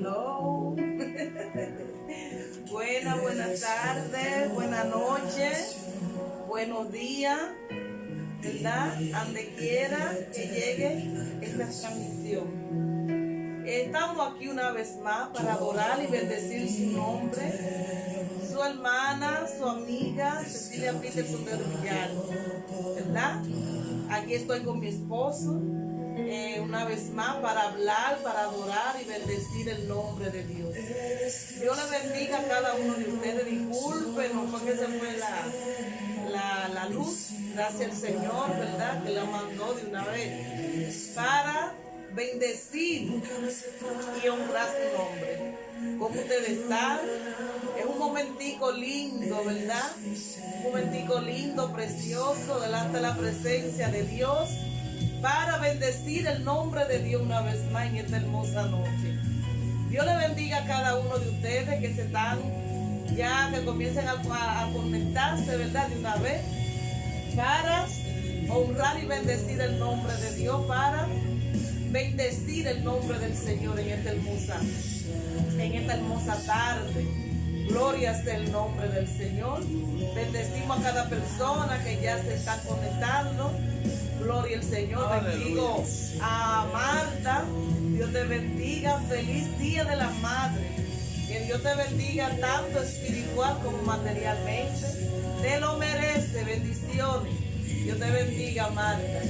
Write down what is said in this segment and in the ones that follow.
Hello. Buenas tardes, buenas noches, buenos días, ¿verdad? Donde quiera que llegue esta transmisión. Estamos aquí una vez más para adorar y bendecir su nombre. Su hermana, su amiga Cecilia Peterson de Villar, ¿verdad? Aquí estoy con mi esposo. Una vez más para hablar, para adorar y bendecir el nombre de Dios. Dios le bendiga a cada uno de ustedes. Disculpen, no fue que se fue la luz. Gracias al Señor, ¿verdad? Que la mandó de una vez para bendecir y honrar su nombre. ¿Cómo ustedes están? Es un momentico lindo, ¿verdad? Un momentico lindo, precioso, delante de la presencia de Dios, para bendecir el nombre de Dios una vez más en esta hermosa noche. Dios le bendiga a cada uno de ustedes que se están ya, que comiencen a conectarse, ¿verdad? De una vez, para honrar y bendecir el nombre de Dios, para bendecir el nombre del Señor en esta hermosa tarde. Gloria sea el nombre del Señor. Bendecimos a cada persona que ya se está conectando. Gloria al Señor. Aleluya. Bendigo a Marta. Dios te bendiga. Feliz Día de la Madre. Que Dios te bendiga tanto espiritual como materialmente. Te lo merece. Bendiciones. Dios te bendiga, Marta.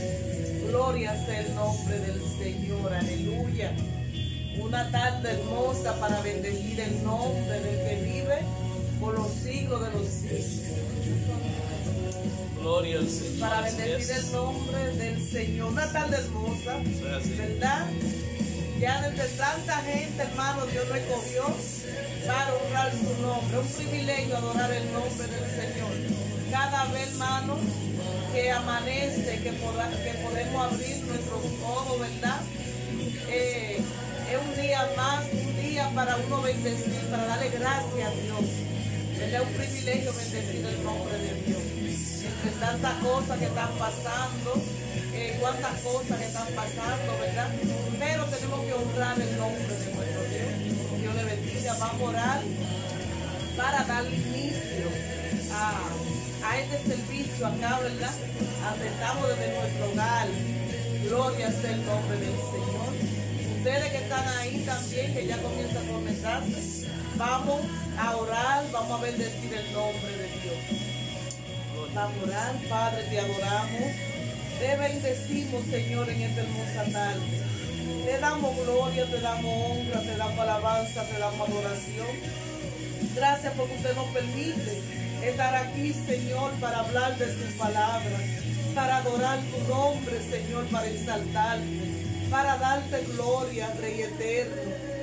Gloria sea el nombre del Señor. Aleluya. Una tarde hermosa para bendecir el nombre del que vive por los siglos de los siglos. Gloria al Señor. Para bendecir el nombre del Señor. Una tarde hermosa, ¿verdad? Ya desde tanta gente, hermano, Dios lo escogió para honrar su nombre. Un privilegio adorar el nombre del Señor. Cada vez, hermano, que amanece, que podemos abrir nuestros ojos, ¿verdad? Es un día más, un día para uno bendecir, para darle gracias a Dios. Es un privilegio bendecir el nombre de Dios. Entre tantas cosas que están pasando, cuántas cosas que están pasando, ¿verdad? Pero tenemos que honrar el nombre de nuestro Dios. Dios le bendiga. Vamos a orar para dar inicio a este servicio acá, ¿verdad? Estamos desde nuestro hogar. Gloria sea el nombre del Señor. Ustedes que están ahí también, que ya comienzan a conectarse, vamos a orar, vamos a bendecir el nombre de Dios. Vamos a orar. Padre, te adoramos, te bendecimos, Señor, en esta hermosa tarde. Te damos gloria, te damos honra, te damos alabanza, te damos adoración. Gracias porque usted nos permite estar aquí, Señor, para hablar de su palabra, para adorar tu nombre, Señor, para exaltarte, para darte gloria, Rey eterno.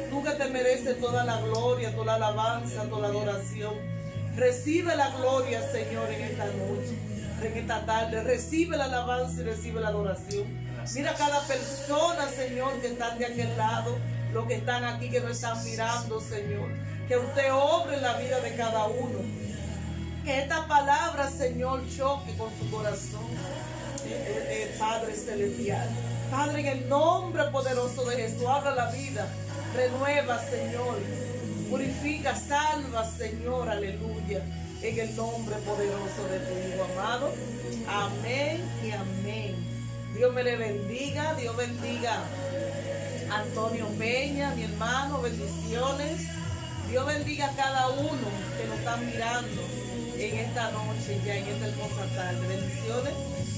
Tú que te mereces toda la gloria, toda la alabanza, toda la adoración. Recibe la gloria, Señor, en esta noche, en esta tarde. Recibe la alabanza y recibe la adoración. Mira cada persona, Señor, que están de aquel lado, los que están aquí, que nos están mirando, Señor. Que usted obre en la vida de cada uno. Que esta palabra, Señor, choque con su corazón, Padre celestial. Padre, en el nombre poderoso de Jesús, abra la vida, renueva, Señor, purifica, salva, Señor, aleluya, en el nombre poderoso de tu Hijo amado. Amén y amén. Dios me le bendiga, Dios bendiga a Antonio Peña, mi hermano, bendiciones. Dios bendiga a cada uno que nos está mirando en esta noche, ya en esta hermosa tarde. Bendiciones.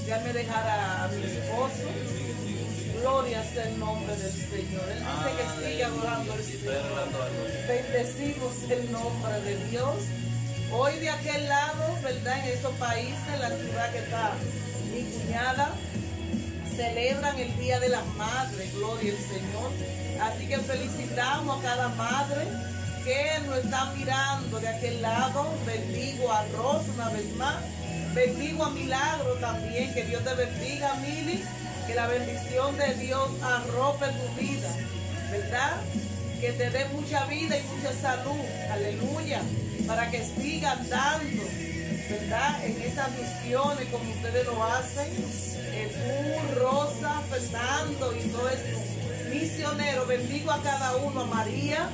Déjame dejar a mi esposo. Gloria sea el nombre del Señor. Él dice que sigue adorando al Señor. Bendecimos el nombre de Dios. Hoy de aquel lado, ¿verdad? En esos países, la ciudad que está mi cuñada, celebran el Día de las Madres. Gloria al Señor. Así que felicitamos a cada madre que nos está mirando de aquel lado. Bendigo a Rosa una vez más. Bendigo a Milagro también. Que Dios te bendiga, Mili. Que la bendición de Dios arrope tu vida, ¿verdad? Que te dé mucha vida y mucha salud, aleluya, para que sigan dando, ¿verdad? En esas misiones como ustedes lo hacen, tú, Rosa, Fernando y todo eso, misioneros, bendigo a cada uno, a María,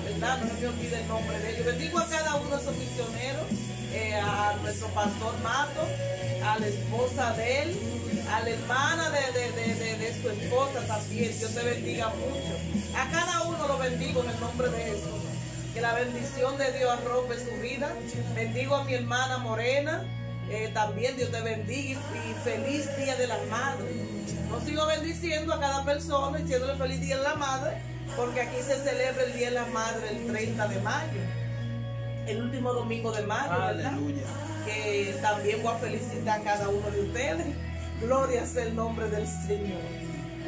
¿verdad? No se me olvide el nombre de ellos. Bendigo a cada uno de esos misioneros, a nuestro pastor Mato, a la esposa de él, a la hermana de su esposa también. Dios te bendiga mucho. A cada uno lo bendigo en el nombre de Jesús. Que la bendición de Dios arrope su vida. Bendigo a mi hermana Morena. También Dios te bendiga y feliz Día de las Madres. No sigo bendiciendo a cada persona, diciéndole feliz Día de la Madre, porque aquí se celebra el Día de la Madre el 30 de mayo, el último domingo de mayo, ¿verdad? Aleluya. Que también voy a felicitar a cada uno de ustedes. Gloria sea el nombre del Señor.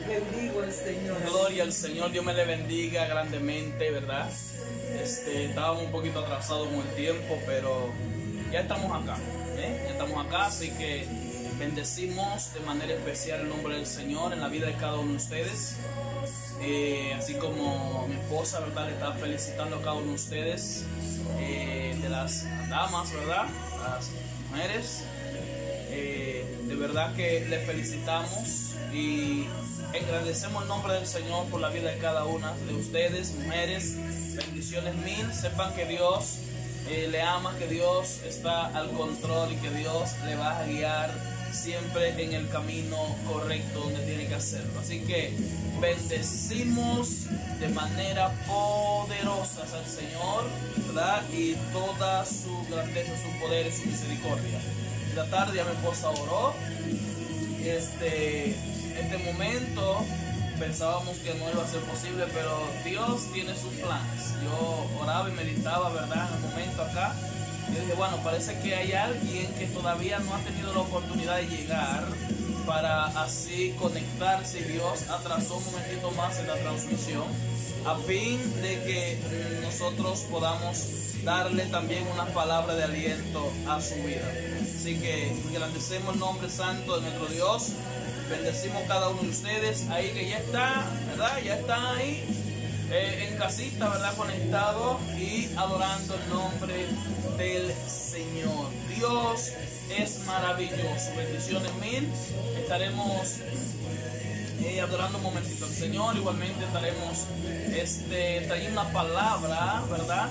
Bendigo al Señor. Gloria al Señor, Dios me le bendiga grandemente, ¿verdad? Estábamos un poquito atrasados con el tiempo, pero ya estamos acá, ya estamos acá, así que bendecimos de manera especial el nombre del Señor en la vida de cada uno de ustedes, así como mi esposa, ¿verdad? Le está felicitando a cada uno de ustedes, de las damas, ¿verdad? Las mujeres, de verdad que le felicitamos y engrandecemos el nombre del Señor por la vida de cada una de ustedes, mujeres. Bendiciones mil. Sepan que Dios le ama, que Dios está al control y que Dios le va a guiar siempre en el camino correcto donde tiene que hacerlo. Así que bendecimos de manera poderosa al Señor, ¿verdad? Y toda su grandeza, su poder y su misericordia. Esta tarde ya mi esposa oró. Este momento pensábamos que no iba a ser posible, pero Dios tiene sus planes. Yo oraba y meditaba, ¿verdad? En el momento acá, yo dije, bueno, parece que hay alguien que todavía no ha tenido la oportunidad de llegar para así conectarse. Dios atrasó un momentito más en la transmisión a fin de que nosotros podamos darle también una palabra de aliento a su vida. Así que engrandecemos el nombre santo de nuestro Dios. Bendecimos cada uno de ustedes ahí que ya está, ¿verdad? Ya están ahí en casita, ¿verdad? Conectados y adorando el nombre del Señor. Dios es maravilloso. Bendiciones mil. Estaremos adorando un momentito al Señor. Igualmente estaremos trayendo una palabra, ¿verdad?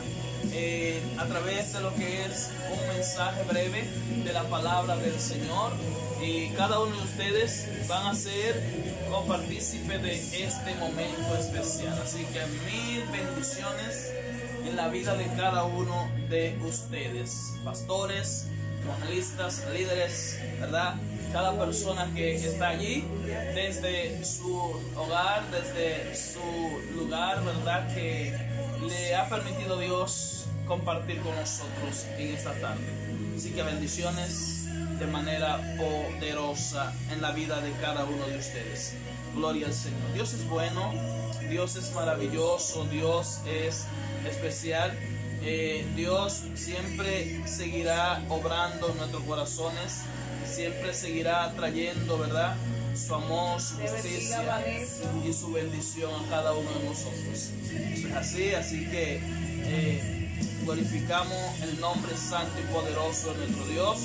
A través de lo que es un mensaje breve de la palabra del Señor, y cada uno de ustedes van a ser copartícipes de este momento especial. Así que mil bendiciones en la vida de cada uno de ustedes, pastores, evangelistas, líderes, ¿verdad? Cada persona que está allí, desde su hogar, desde su lugar, ¿verdad? Que le ha permitido Dios compartir con nosotros en esta tarde. Así que bendiciones de manera poderosa en la vida de cada uno de ustedes. Gloria al Señor. Dios es bueno, Dios es maravilloso, Dios es especial. Dios siempre seguirá obrando en nuestros corazones, siempre seguirá trayendo, ¿verdad?, su amor, su justicia y su bendición a cada uno de nosotros. Eso es así que glorificamos el nombre santo y poderoso de nuestro Dios.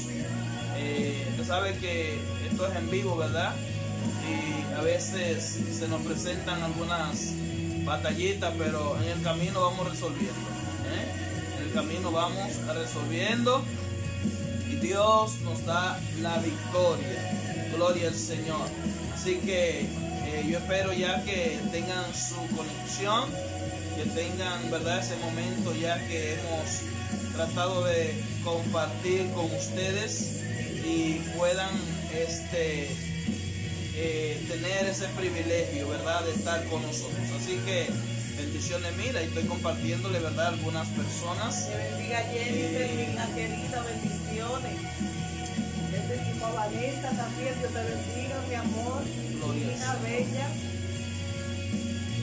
Usted sabe que esto es en vivo, ¿verdad? Y a veces se nos presentan algunas batallitas, pero en el camino vamos resolviendo. En el camino vamos resolviendo y Dios nos da la victoria. Gloria al Señor. Así que yo espero ya que tengan su conexión, que tengan, ¿verdad?, ese momento ya que hemos tratado de compartir con ustedes y puedan tener ese privilegio, ¿verdad?, de estar con nosotros. Así que bendiciones mil, ahí estoy compartiéndole, ¿verdad?, a algunas personas. Que bendiga a Jennifer, la querida, bendiciones. Bendecimos a Vanessa también, Dios te bendiga, mi amor. Gloria, bella.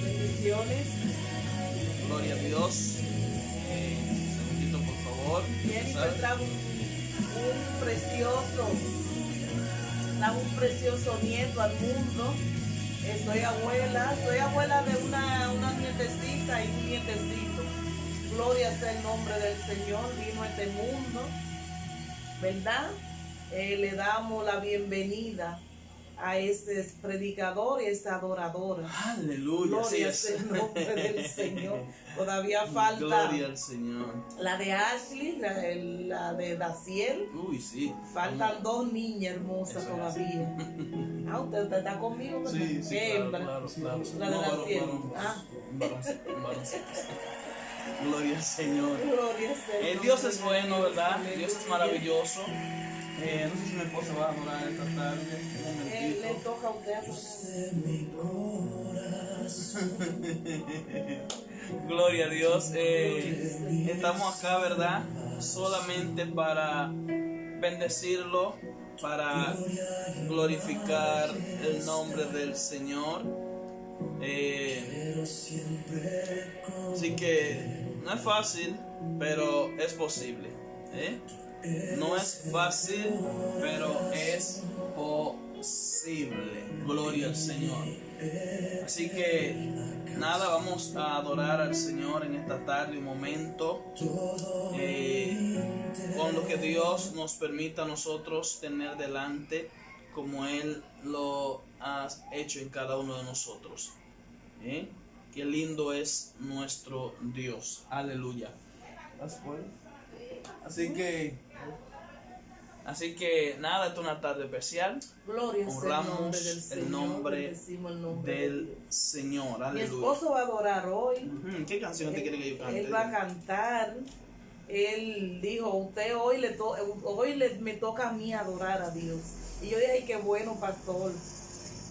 Bendiciones. Gloria a Dios. Un segundito, por favor. Jennifer trajo un precioso nieto al mundo. Soy abuela de una nietecita y un nietecito. Gloria sea el nombre del Señor, vino a este mundo, ¿verdad? Le damos la bienvenida a ese predicador y a esa adoradora. Aleluya. Gloria Sí, sea el nombre del Señor. Todavía falta Gloria al Señor. la de Ashley, la de Daciel. Uy, sí. Faltan dos niñas hermosas todavía. Usted está conmigo, ¿verdad? Sí, sí, ¿Qué claro, hembra? claro. La de No, Daciel. un varoncito. Gloria al Señor. Gloria sea el Dios nombre es de bueno, Dios. ¿verdad? Aleluya. Dios es maravilloso. No sé si mi esposa va a adorar esta tarde. Un Le momentito. toca a usted Gloria a Dios. Estamos acá, ¿verdad? Solamente para bendecirlo, para glorificar el nombre del Señor. Así que no es fácil, pero es posible. No es fácil, pero es posible. Gloria al Señor. Así que nada, vamos a adorar al Señor en esta tarde, un momento, con lo que Dios nos permita a nosotros tener delante, como Él lo ha hecho en cada uno de nosotros. Qué lindo es nuestro Dios. Aleluya. Así que nada, esta es una tarde especial. Gloria sea Honramos el nombre del Señor. Mi Aleluya. esposo va a adorar hoy. ¿Qué canción te quiere que yo cante? Él va a cantar. Él dijo, usted hoy me toca a mí adorar a Dios. Y yo dije, ay, qué bueno, pastor.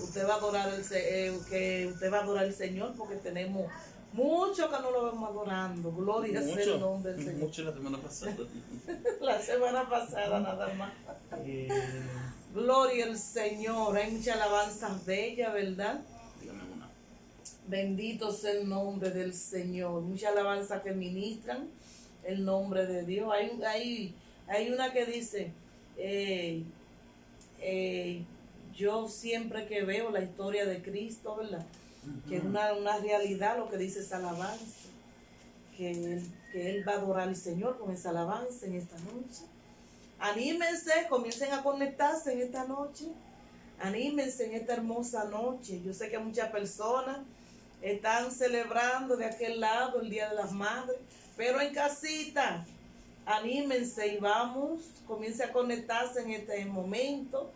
Usted va a adorar usted va a adorar al Señor, porque tenemos mucho que no lo vemos adorando. Gloria sea el nombre del Señor. Mucho la semana pasada. La semana pasada nada más. Gloria al Señor. Hay muchas alabanzas bellas, ¿verdad? Dígame una. Bendito sea el nombre del Señor. Muchas alabanzas que ministran el nombre de Dios. Hay una que dice, yo siempre que veo la historia de Cristo, ¿verdad? Que es una realidad lo que dice esa alabanza. Que Él va a adorar al Señor con esa alabanza en esta noche. Anímense, comiencen a conectarse en esta noche. Anímense en esta hermosa noche. Yo sé que muchas personas están celebrando de aquel lado el Día de las Madres, pero en casita, anímense y vamos, comiencen a conectarse en este momento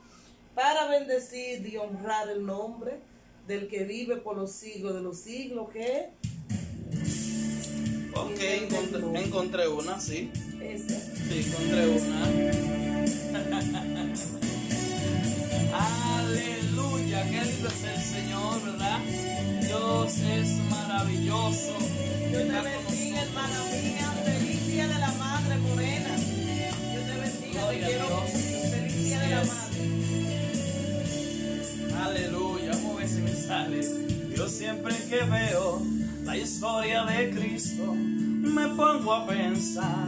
para bendecir y honrar el nombre del que vive por los siglos de los siglos, que Ok, encontré una, sí. esa. Sí, encontré una. Aleluya, qué lindo es el Señor, ¿verdad? Dios es maravilloso. Dios te bendiga, hermana mía. Feliz Día de la Madre, Morena. Dios te bendiga, te quiero mucho. Feliz Día de la Madre. Aleluya, vamos a ver si me sale. Yo siempre que veo la historia de Cristo, me pongo a pensar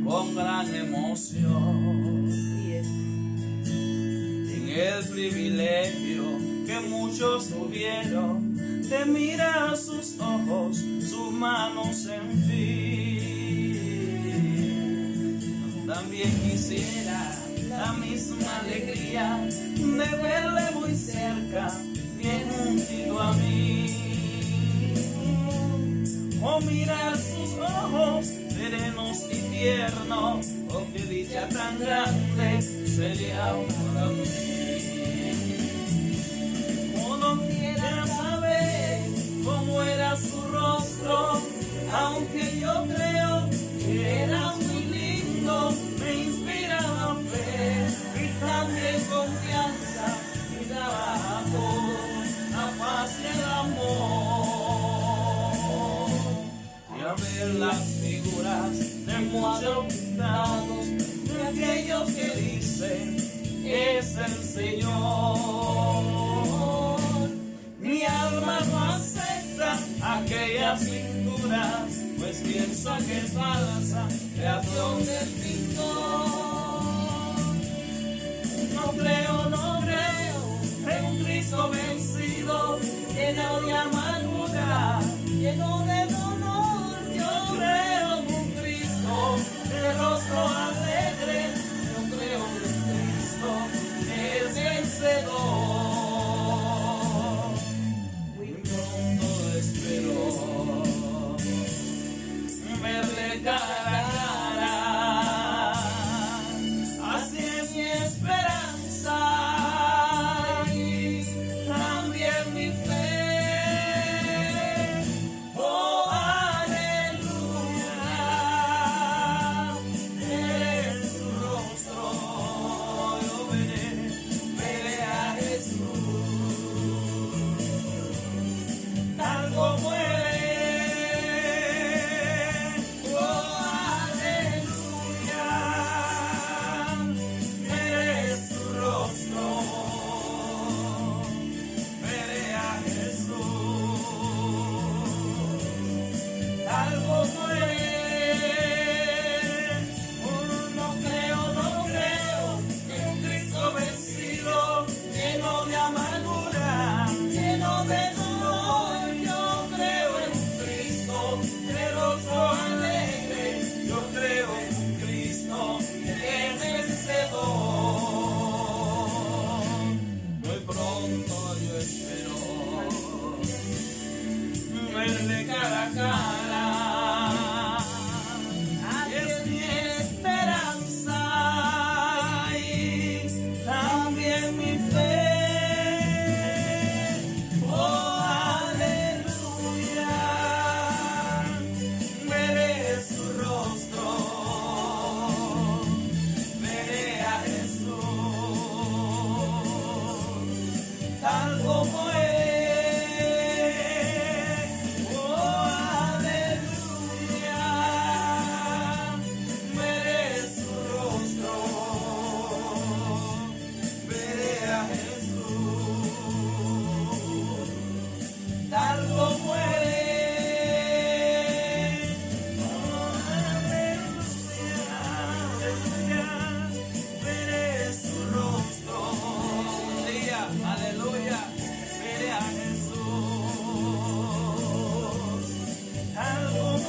con gran emoción en el privilegio que muchos tuvieron de mirar sus ojos, sus manos en fin. También quisiera la misma alegría de verle muy cerca, bien juntito a mí. O mirar sus ojos serenos y tiernos, oh, qué dicha tan grande sería para mí. Uno quiera saber cómo era su rostro, aunque yo creo que era muy lindo, me inspiraba fe y también confianza, y daba amor, la paz y el amor. Y a ver las figuras de muchos lados, de aquellos que dicen es el Señor. Mi alma no acepta aquellas pinturas, pues piensa que es falsa creación del pintor. No creo en un Cristo vencido, lleno de amargura, lleno de dolor. Yo creo en un Cristo de rostro alegre, yo creo en un Cristo que es vencedor. verle cara a cara. Y es mi esperanza y también mi fe. Oh, aleluya, veré su rostro, veré a Jesús tal como es. Aleluya, veré a Jesús tal como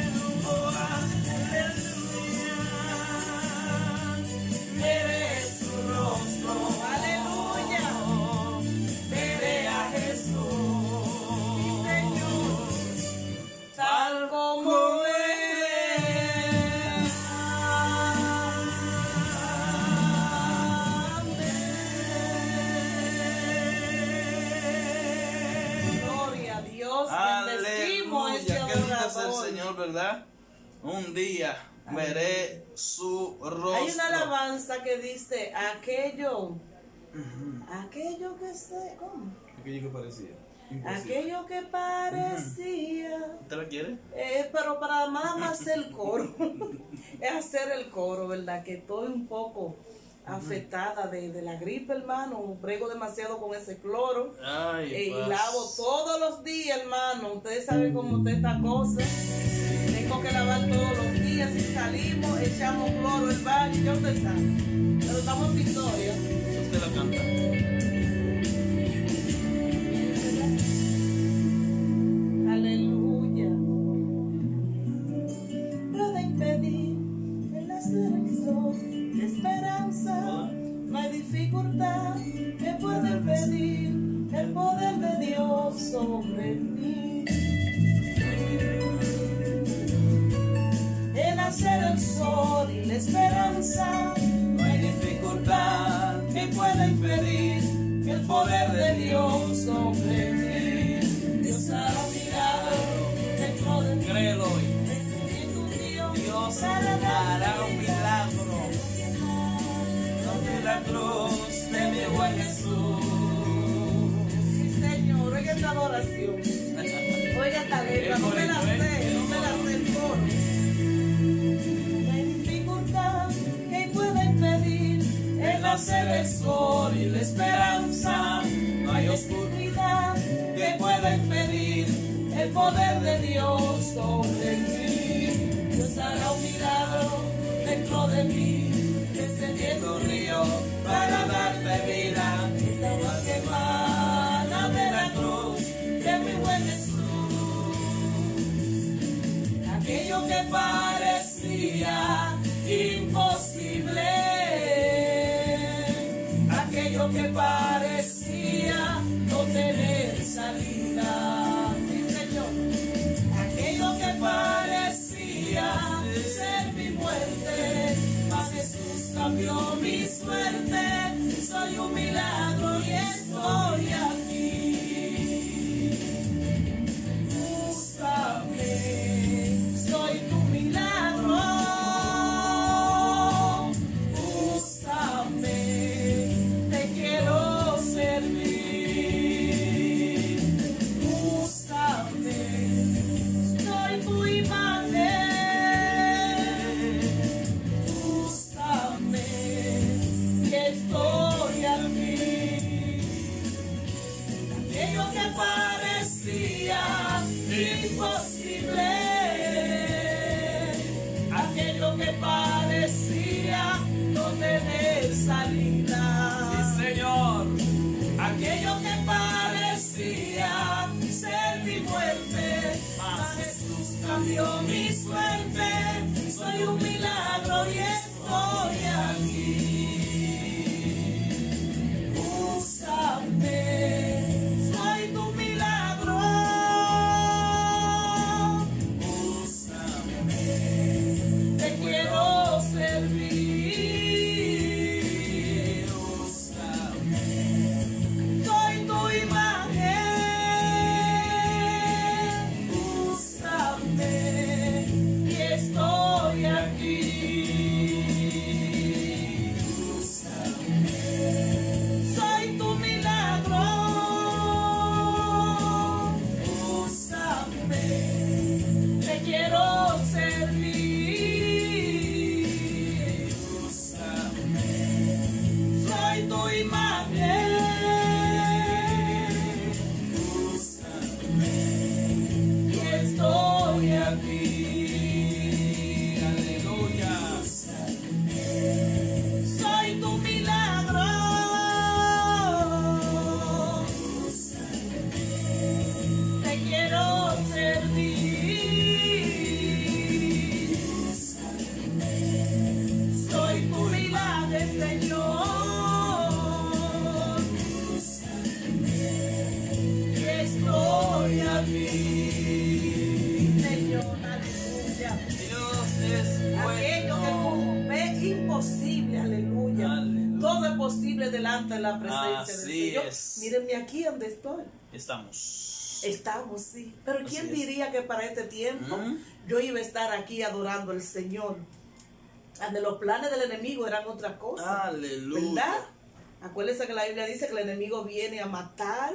es. Oh, aleluya, veré su rostro. Aleluya, veré a Jesús, mi Señor, tal como es. El Señor, ¿verdad? Un día veré su rostro. Hay una alabanza que dice aquello que se, ¿cómo? Aquello que parecía. Aquello que parecía. ¿Usted la quiere? Pero para nada más el coro. Es hacer el coro, ¿verdad? Que estoy un poco afectada de la gripe, hermano. Brego demasiado con ese cloro. Ay, y lavo todos los días, hermano. Ustedes saben cómo está esta cosa. Tengo que lavar todos los días. Si salimos, echamos cloro el baño. Ya usted sabe. Pero estamos en victoria. ¿Usted la canta? Aleluya. Puede impedir el nacer el sol. Esperanza, no hay dificultad que pueda impedir el poder de Dios sobre mí. El nacer el sol y la esperanza, no hay dificultad que pueda impedir el poder de Dios sobre mí. Dios hará un milagro dentro de mí. Créelo hoy. Dios hará un milagro. La cruz de mi buen Jesús. Sí, Señor, oiga esta adoración. Oiga esta letra, no me la sé el coro. No hay dificultad que pueda impedir el nacer del sol y la esperanza. No hay oscuridad que pueda impedir el poder de Dios sobre mí. Dios hará un milagro dentro de mí. Descendiendo un río para darte vida, esta agua que emana de la cruz de mi buen Jesús. Aquello que parecía imposible, aquello que parecía no tener salida, mi Señor. Aquello que parecía ser mi muerte, mas Jesús cambió mi suerte. Soy un milagro y estoy aquí. Búscame, soy tu milagro. Búscame, te quiero servir. Búscame, soy tu imagen. Búscame, que estoy aquí. Aquello que parecía imposible, aquello que parecía no tener salida. Sí, Señor. Aquello que parecía ser mi muerte, mas Jesús cambió mi suerte. Soy un milagro y estoy aquí. Búscame, soy delante de la presencia del Señor. Mírenme aquí donde estoy. Estamos, sí. Pero ¿quién diría que para este tiempo yo iba a estar aquí adorando al Señor? Ante los planes del enemigo eran otras cosas. Aleluya. ¿Verdad? Acuérdense que la Biblia dice que el enemigo viene a matar.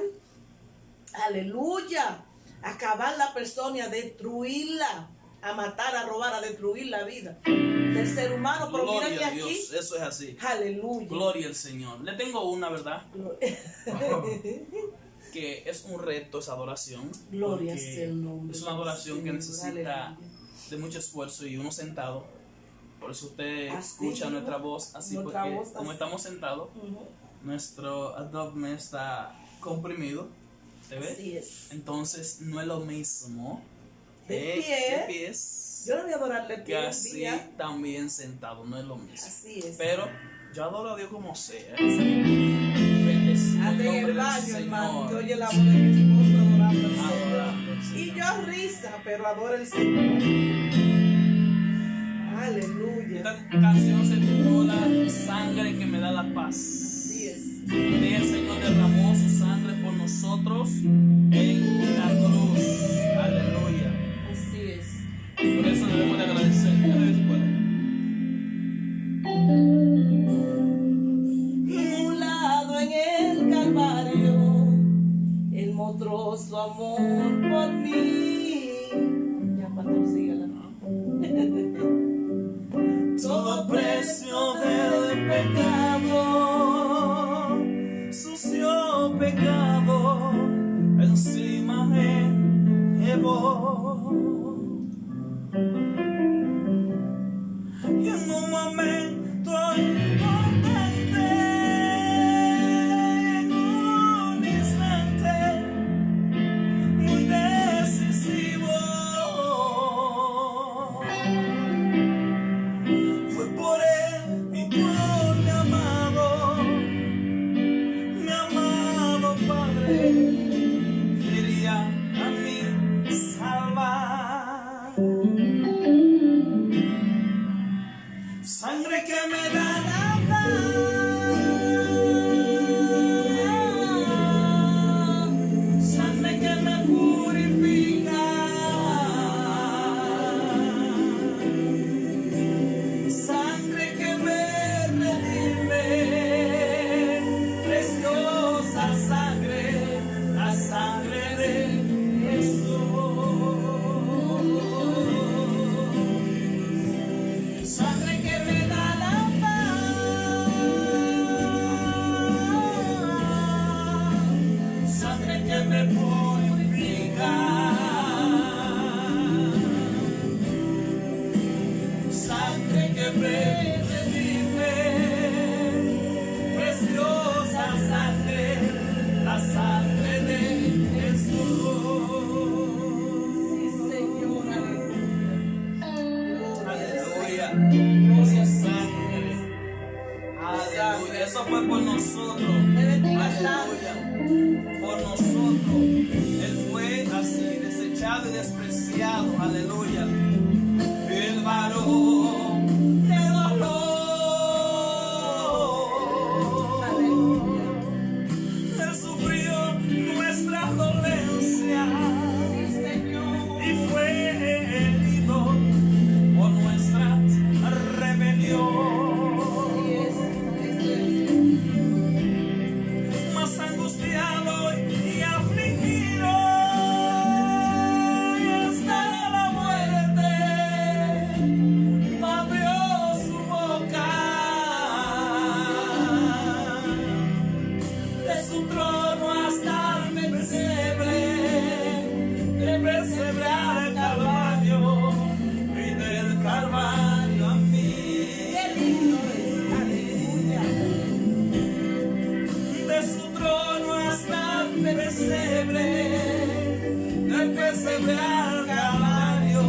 Aleluya. A acabar la persona y a destruirla. A matar, a robar, a destruir la vida del ser humano. Pero gloria mira que a aquí, Dios, eso es así. aleluya. Gloria al Señor. Le tengo una, ¿verdad? Que es un reto esa adoración. Gloria sea el nombre. Es una adoración que necesita aleluya. de mucho esfuerzo y uno sentado. Por eso usted Así, escucha nuestra voz así, nuestra porque voz como así. estamos sentados, nuestro abdomen está comprimido. ¿Te ves? Así es. Entonces no es lo mismo De pies yo no voy a adorarle que así también sentado, no es lo mismo. Así es. Pero yo adoro a Dios como sea. Ande en el baño, hermano, que oye la voz de mi esposo adorando al Señor. Y yo risa, pero adoro al Señor. Aleluya. Esta canción se titula Sangre que me da la paz. Así es. El Señor derramó su sangre por nosotros en la cruz. Aleluya. Así es. Por eso debemos de agradecer. Inmolado en el Calvario, Él mostró su amor por mí. Ya, pastor, sígala. Todo precio del pecado, sucio pecado, encima Él llevó. Y en un momento importante, en un instante muy decisivo, fue por Él y por mi amado Padre, quería a mí salvar. Sangre que me da la paz, sangre que me purifica, sangre que me redime, preciosa sangre, la sangre de Jesús. Sangre que me da la paz, sangre que me purifica, sangre que me redime, preciosa sangre, la sangre de Jesús. Sí, Señor, Aleluya. Aleluya. Sangre. Aleluya. Eso fue por nosotros. Aleluya. Por nosotros. Él fue así, desechado y despreciado. Aleluya. El varón de dolor. Él sufrió nuestra dolencia. sí, Señor. Y fue herido por nuestras rebeliones. Más angustiado y afligido y hasta la muerte abrió su boca. De su trono hasta el pesebre al Calvario y del Calvario a mí. Qué lindo es. Aleluya. De su trono hasta el pesebre, del pesebre al Calvario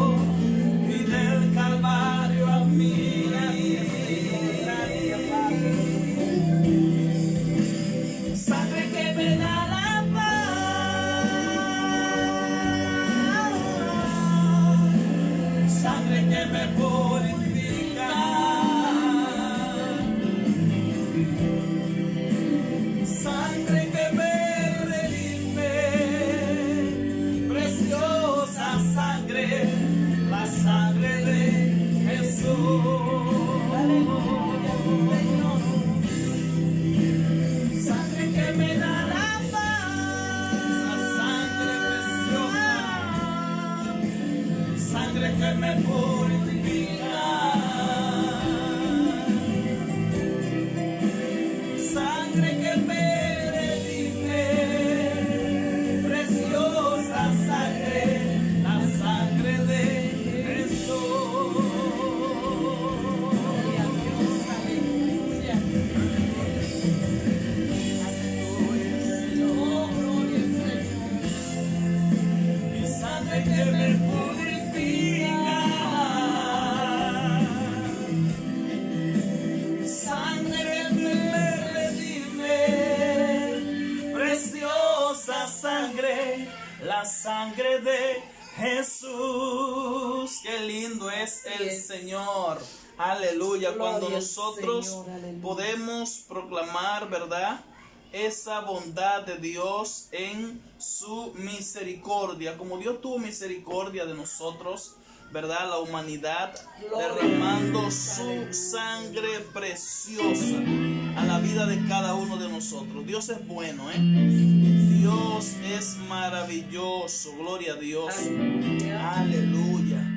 y del Calvario a mí. Gracias, Padre. Sangre que me da la paz, sangre que me purifica, que me purifica, sangre que me redime, preciosa sangre, la sangre de Jesús. Gloria a Dios, aleluya. Oh, gloria al Señor. Mi sangre que me purifica, sangre que me redime, preciosa sangre, la sangre de Jesús. Qué lindo es el Señor. Aleluya. Cuando Gloria al nosotros Señor, aleluya. podemos proclamar, ¿verdad?, esa bondad de Dios en su misericordia, como Dios tuvo misericordia de nosotros, ¿verdad?, la humanidad, Gloria derramando a Dios, su aleluya. sangre preciosa a la vida de cada uno de nosotros. Dios es bueno, Dios es maravilloso. Gloria a Dios. Aleluya. Aleluya.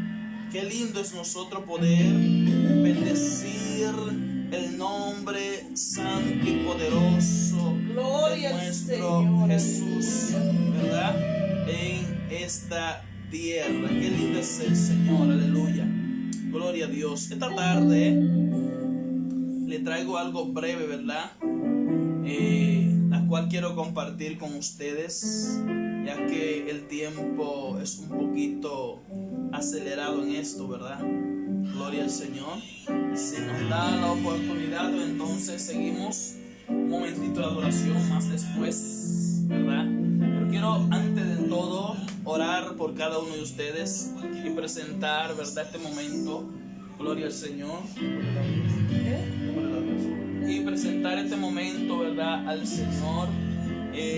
Qué lindo es nosotros poder bendecir el nombre santo y poderoso Gloria de al nuestro Señor, Jesús, ¿verdad?, en esta tierra. Qué lindo es el Señor. Aleluya. Gloria a Dios. Esta tarde le traigo algo breve, ¿verdad?, la cual quiero compartir con ustedes, ya que el tiempo es un poquito acelerado en esto, ¿verdad? Gloria al Señor. Si nos da la oportunidad, entonces seguimos un momentito de adoración más después, ¿verdad? Pero quiero antes de todo orar por cada uno de ustedes y presentar, ¿verdad?, este momento. Gloria al Señor. Y presentar este momento, ¿verdad?, al Señor,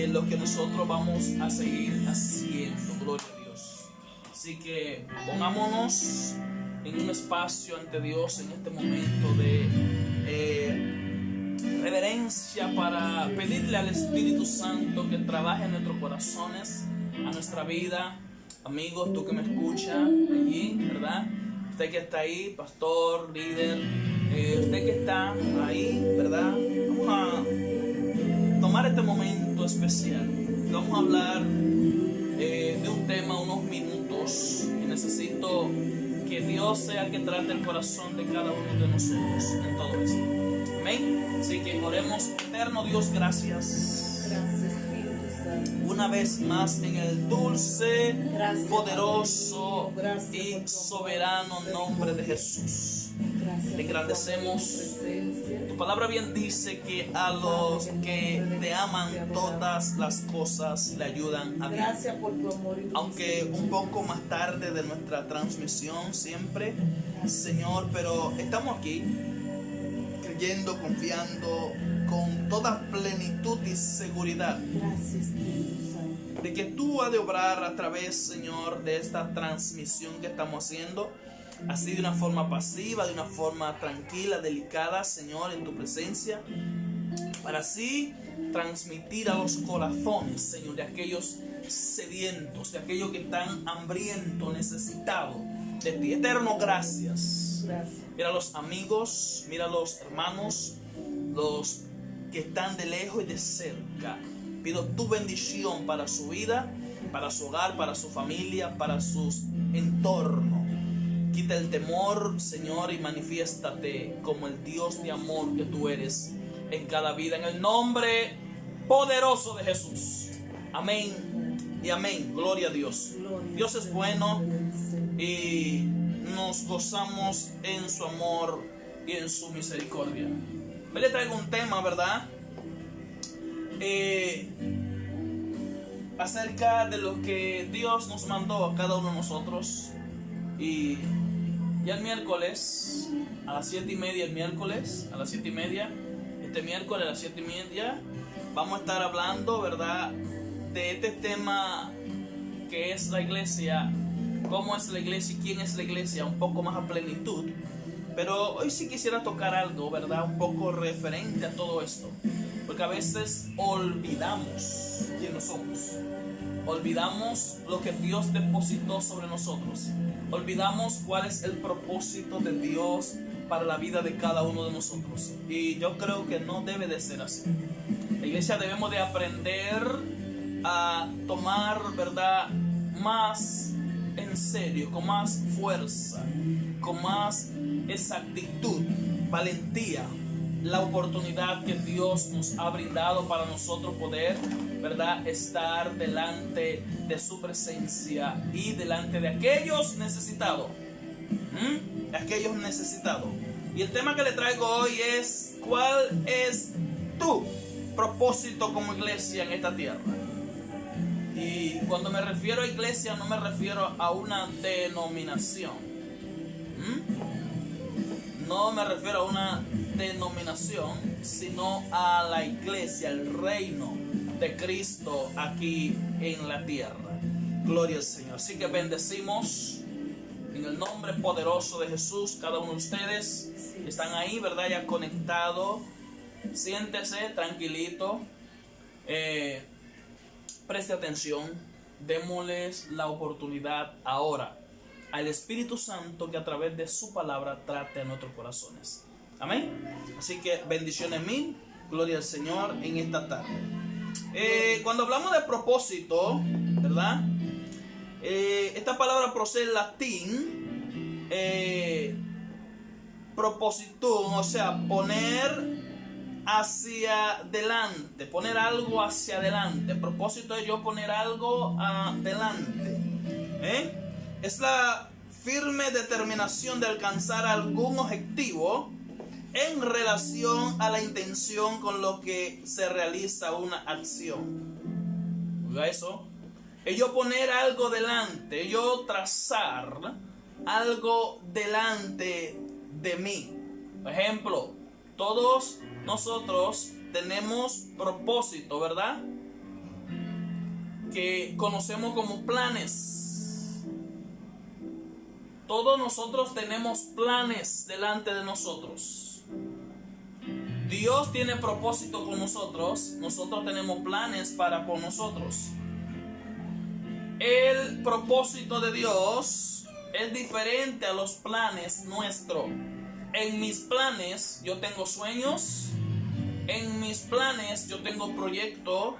lo que nosotros vamos a seguir haciendo. Gloria a Dios. Así que pongámonos en un espacio ante Dios en este momento de reverencia, para pedirle al Espíritu Santo que trabaje en nuestros corazones, a nuestra vida. Amigos, tú que me escuchas allí, ¿verdad?, usted que está ahí, pastor, líder, usted que está ahí, ¿verdad?, vamos a tomar este momento especial. Vamos a hablar de un tema, unos minutos, y necesito que Dios sea que trate el corazón de cada uno de nosotros en todo esto. Amén. Así que oremos. Eterno Dios, gracias. Gracias, Espíritu Santo. Una vez más en el dulce, Gracias, poderoso Padre. Gracias y por tu soberano amor, nombre de Jesús. Gracias Te engrandecemos. por tu presencia. Tu palabra bien dice que a los que te aman todas las cosas le ayudan a bien. Gracias por tu amor y tu Aunque un poco más tarde de nuestra transmisión siempre, Señor, pero estamos aquí creyendo, confiando con toda plenitud y seguridad Gracias, Espíritu Santo. de que tú has de obrar a través, Señor, de esta transmisión que estamos haciendo, así de una forma pasiva, de una forma tranquila, delicada, Señor, en tu presencia, para así transmitir a los corazones, Señor, de aquellos sedientos, de aquellos que están hambrientos, necesitados de ti. Eterno, gracias. Gracias. Mira a los amigos, mira a los hermanos, los que están de lejos y de cerca. Pido tu bendición para su vida, para su hogar, para su familia, para sus entornos. Quita el temor, Señor, y manifiéstate como el Dios de amor que tú eres en cada vida, en el nombre poderoso de Jesús. Amén y amén. Gloria a Dios. Gloria Dios al es Señor. bueno y nos gozamos en su amor y en su misericordia. Me le traigo un tema, ¿verdad?, acerca de lo que Dios nos mandó a cada uno de nosotros. Y ya el miércoles a las 7:30, este miércoles a las 7:30 vamos a estar hablando, ¿verdad?, de este tema que es la iglesia, cómo es la iglesia y quién es la iglesia, un poco más a plenitud. Pero hoy sí quisiera tocar algo, ¿verdad?, un poco referente a todo esto, porque a veces olvidamos quiénes somos, olvidamos lo que Dios depositó sobre nosotros, olvidamos cuál es el propósito de Dios para la vida de cada uno de nosotros. Y yo creo que no debe de ser así. La iglesia debemos de aprender a tomar, ¿verdad?, más en serio, con más fuerza, con más exactitud, valentía, la oportunidad que Dios nos ha brindado para nosotros poder, ¿verdad?, estar delante de su presencia y delante de aquellos necesitados. Aquellos necesitados. Y el tema que le traigo hoy es: ¿cuál es tu propósito como iglesia en esta tierra? Y cuando me refiero a iglesia, no me refiero a una denominación. No me refiero a una denominación, sino a la iglesia, el reino de Cristo aquí en la tierra. Gloria al Señor. Así que bendecimos en el nombre poderoso de Jesús cada uno de ustedes. Están ahí, ¿verdad?, ya conectados. Siéntese tranquilito. Preste atención. Démosles la oportunidad ahora al Espíritu Santo que a través de su palabra trate a nuestros corazones. Amén. Así que bendiciones mil. Gloria al Señor en esta tarde. Cuando hablamos de propósito, ¿verdad?, esta palabra procede del latín propositum, o sea, poner hacia adelante, poner algo hacia adelante. Propósito es yo poner algo adelante. Es la firme determinación de alcanzar algún objetivo en relación a la intención con lo que se realiza una acción. ¿Oiga eso? Es yo poner algo delante, yo trazar algo delante de mí. Por ejemplo, todos nosotros tenemos propósito, ¿verdad?, que conocemos como planes. Todos nosotros tenemos planes delante de nosotros. Dios tiene propósito con nosotros. Nosotros tenemos planes para con nosotros. El propósito de Dios es diferente a los planes nuestros. En mis planes yo tengo sueños. En mis planes yo tengo proyectos.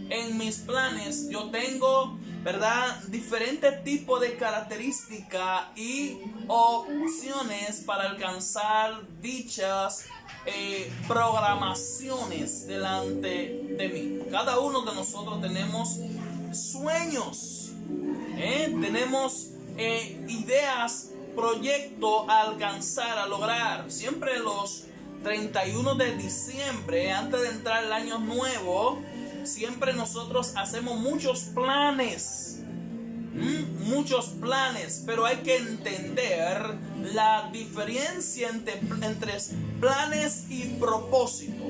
En mis planes yo tengo, ¿verdad?, diferentes tipos de características y opciones para alcanzar dichas programaciones delante de mí. Cada uno de nosotros tenemos sueños, tenemos ideas, proyectos a alcanzar, a lograr. Siempre los 31 de diciembre, antes de entrar el año nuevo, siempre nosotros hacemos muchos planes, pero hay que entender la diferencia entre planes y propósito.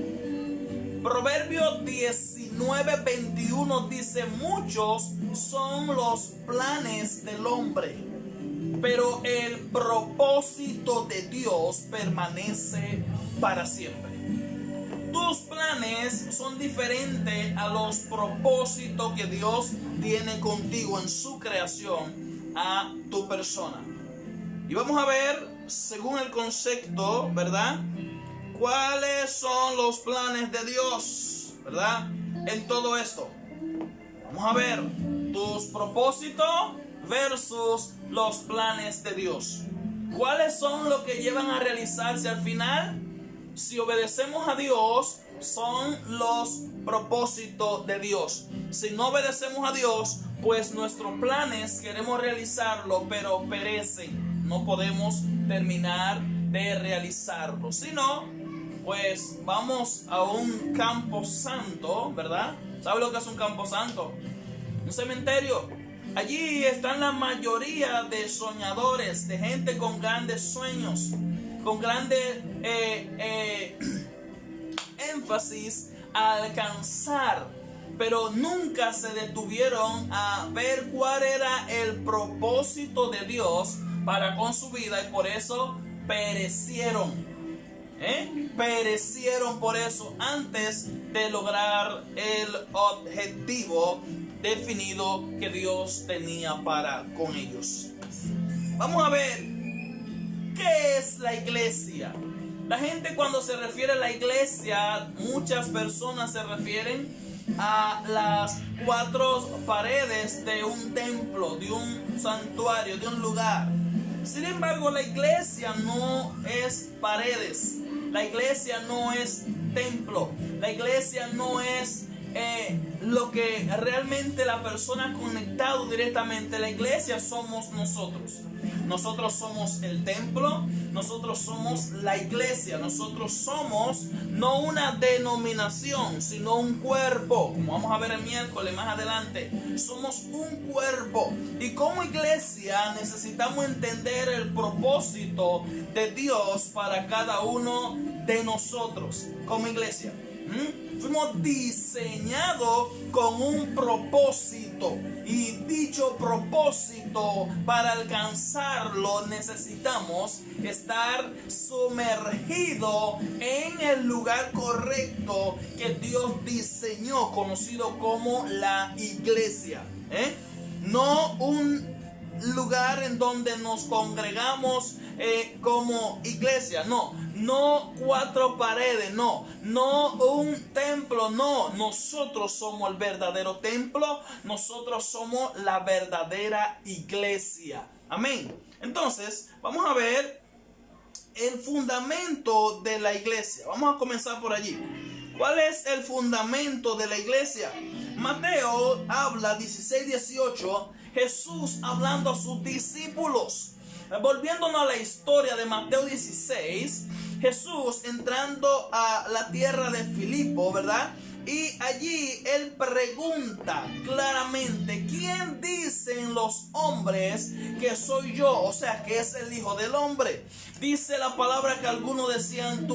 Proverbio 19:21 dice: muchos son los planes del hombre, pero el propósito de Dios permanece para siempre. Tus planes son diferentes a los propósitos que Dios tiene contigo en su creación a tu persona. Y vamos a ver, según el concepto, ¿verdad?, cuáles son los planes de Dios, ¿verdad?, en todo esto. Vamos a ver tus propósitos versus los planes de Dios. ¿Cuáles son los que llevan a realizarse al final? Si obedecemos a Dios, son los propósitos de Dios. Si no obedecemos a Dios, pues nuestros planes queremos realizarlo, pero perecen. No podemos terminar de realizarlo. Si no, pues vamos a un campo santo, ¿verdad? ¿Sabe lo que es un campo santo? Un cementerio. Allí están la mayoría de soñadores, de gente con grandes sueños, con grande énfasis a alcanzar, pero nunca se detuvieron a ver cuál era el propósito de Dios para con su vida, y por eso perecieron. Perecieron por eso antes de lograr el objetivo definido que Dios tenía para con ellos. vamos a ver qué es la iglesia. La gente, cuando se refiere a la iglesia, muchas personas se refieren a las 4 paredes de un templo, de un santuario, de un lugar. Sin embargo, la iglesia no es paredes, la iglesia no es templo, la iglesia no es lo que realmente la persona conectado directamente. La iglesia somos nosotros. Nosotros somos el templo, nosotros somos la iglesia, nosotros somos no una denominación, sino un cuerpo, como vamos a ver el miércoles más adelante. Somos un cuerpo, y como iglesia necesitamos entender el propósito de Dios para cada uno de nosotros como iglesia. Fuimos diseñados con un propósito, y dicho propósito, para alcanzarlo necesitamos estar sumergido en el lugar correcto que Dios diseñó, conocido como la iglesia. No un lugar en donde nos congregamos como iglesia, no 4 paredes, no un templo, no. Nosotros somos el verdadero templo, nosotros somos la verdadera iglesia. Amén. Entonces, vamos a ver el fundamento de la iglesia. Vamos a comenzar por allí. ¿Cuál es el fundamento de la iglesia? Mateo habla 16-18, Jesús hablando a sus discípulos. Volviéndonos a la historia de Mateo 16, Jesús entrando a la tierra de Filipo, ¿verdad? Y allí él pregunta claramente: ¿quién dicen los hombres que soy yo? O sea, que es el Hijo del Hombre. Dice la palabra que algunos decían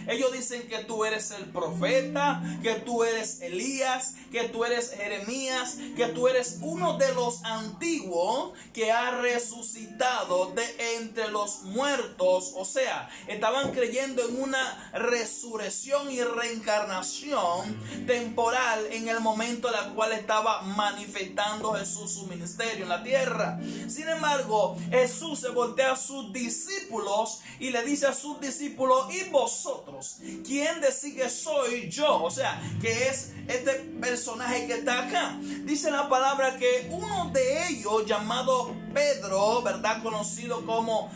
ellos dicen que tú eres el profeta, que tú eres Elías, que tú eres Jeremías, que tú eres uno de los antiguos que ha resucitado de entre los muertos. O sea, estaban creyendo en una resurrección y reencarnación temporal en el momento en el cual estaba manifestando Jesús su ministerio en la tierra. Sin embargo, Jesús se voltea a sus discípulos y le dice a sus discípulos: ¿y vosotros? ¿Quién decís que soy yo? O sea, que es este personaje que está acá. Dice la palabra que uno de ellos, llamado Pedro, ¿verdad? Conocido como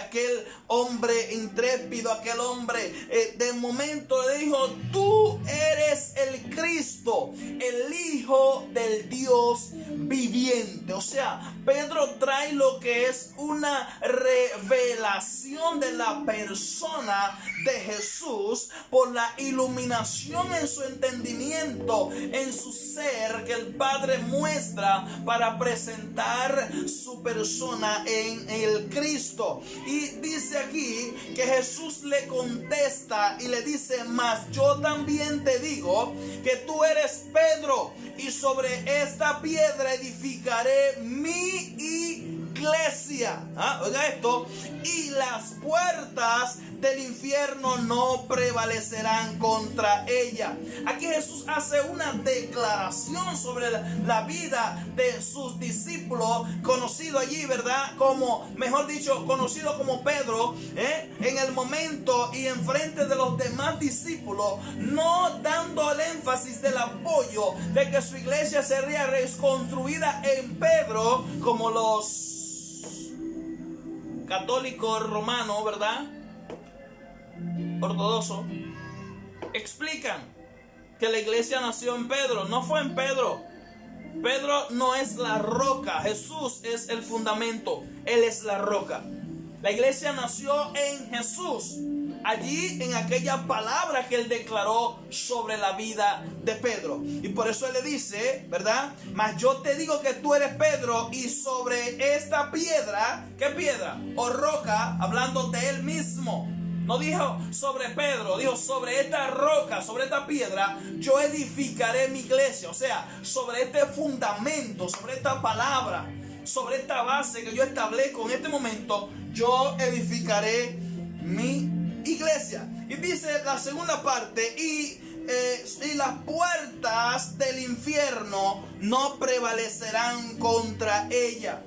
aquel hombre intrépido, aquel hombre de momento le dijo: tú eres el Cristo, el Hijo del Dios viviente. O sea, Pedro trae lo que es una revelación de la persona de Jesús por la iluminación en su entendimiento, en su ser, que el Padre muestra para presentar su persona en el Cristo. Y dice aquí que Jesús le contesta y le dice: mas yo también te digo que tú eres Pedro, y sobre esta piedra edificaré mi iglesia. Oiga esto: y las puertas del infierno no prevalecerán contra ella. Aquí Jesús hace una declaración sobre la vida de sus discípulos, conocido allí, ¿verdad? Como, mejor dicho, conocido como Pedro, en el momento y en frente de los demás discípulos, no dando el énfasis del apoyo de que su iglesia sería reconstruida en Pedro, como los católicos romanos, ¿verdad? Ortodoxos explican que la iglesia nació en Pedro. No fue en Pedro. Pedro no es la roca, Jesús es el fundamento, Él es la roca. La iglesia nació en Jesús, allí en aquella palabra que Él declaró sobre la vida de Pedro. Y por eso Él le dice, ¿verdad? Mas yo te digo que tú eres Pedro, y sobre esta piedra, ¿qué piedra? O roca, hablando de Él mismo. No dijo sobre Pedro, dijo: sobre esta roca, sobre esta piedra, yo edificaré mi iglesia. O sea, sobre este fundamento, sobre esta palabra, sobre esta base que yo establezco en este momento, yo edificaré mi iglesia. Y dice la segunda parte: y las puertas del infierno no prevalecerán contra ella.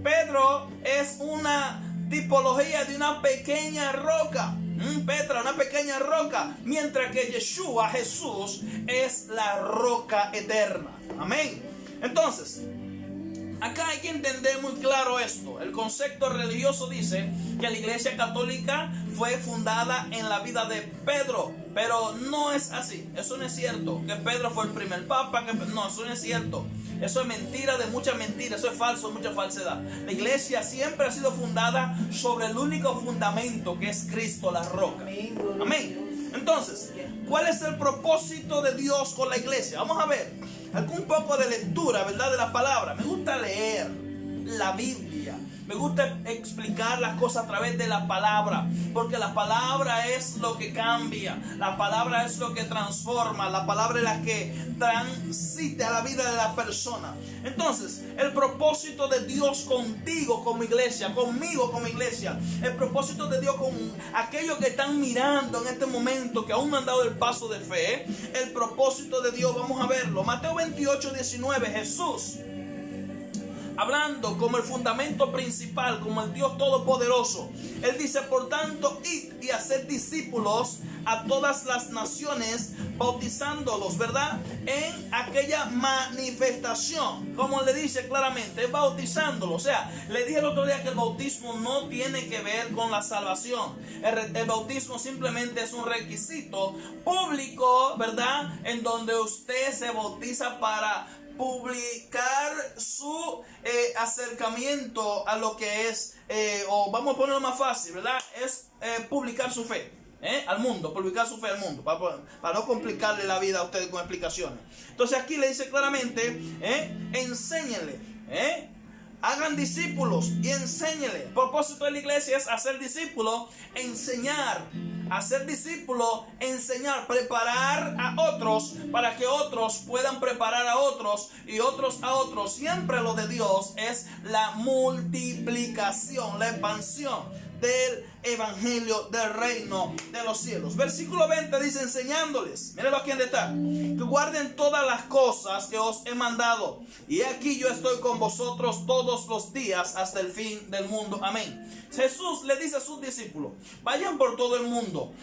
Pedro es una tipología de una pequeña roca. Petra, una pequeña roca, mientras que Yeshua, Jesús, es la roca eterna. Amén. Entonces, acá hay que entender muy claro esto. El concepto religioso dice que la Iglesia Católica fue fundada en la vida de Pedro, pero no es así. Eso no es cierto. Que Pedro fue el primer papa. No, eso no es cierto. Eso es mentira de mucha mentira. Eso es falso, mucha falsedad. La Iglesia siempre ha sido fundada sobre el único fundamento, que es Cristo, la roca. Amén. Entonces, ¿cuál es el propósito de Dios con la Iglesia? Vamos a ver algún poco de lectura, ¿verdad? De la palabra. Me gusta leer la Biblia. Me gusta explicar las cosas a través de la palabra, porque la palabra es lo que cambia, la palabra es lo que transforma, la palabra es la que transita la vida de la persona. Entonces, el propósito de Dios contigo como iglesia, conmigo como iglesia, el propósito de Dios con aquellos que están mirando en este momento, que aún no han dado el paso de fe, el propósito de Dios, vamos a verlo. Mateo 28:19, Jesús, hablando como el fundamento principal, como el Dios Todopoderoso, Él dice: por tanto, id y haced discípulos a todas las naciones, bautizándolos, ¿verdad? En aquella manifestación, como le dice claramente, bautizándolos. O sea, le dije el otro día que el bautismo no tiene que ver con la salvación. El bautismo simplemente es un requisito público, ¿verdad? En donde usted se bautiza para publicar su acercamiento a lo que es, o vamos a ponerlo más fácil, ¿verdad? Es publicar su fe al mundo, publicar su fe al mundo, para no complicarle la vida a ustedes con explicaciones. Entonces aquí le dice claramente, enséñenle, hagan discípulos y enséñenle. El propósito de la iglesia es hacer discípulos, enseñar. Hacer discípulos, enseñar, preparar a otros para que otros puedan preparar a otros y otros a otros. Siempre lo de Dios es la multiplicación, la expansión del evangelio del reino de los cielos. Versículo 20 dice: enseñándoles, mírenlo aquí donde está, que guarden todas las cosas que os he mandado, y aquí yo estoy con vosotros todos los días hasta el fin del mundo. Amén. Jesús le dice a sus discípulos: vayan por todo el mundo.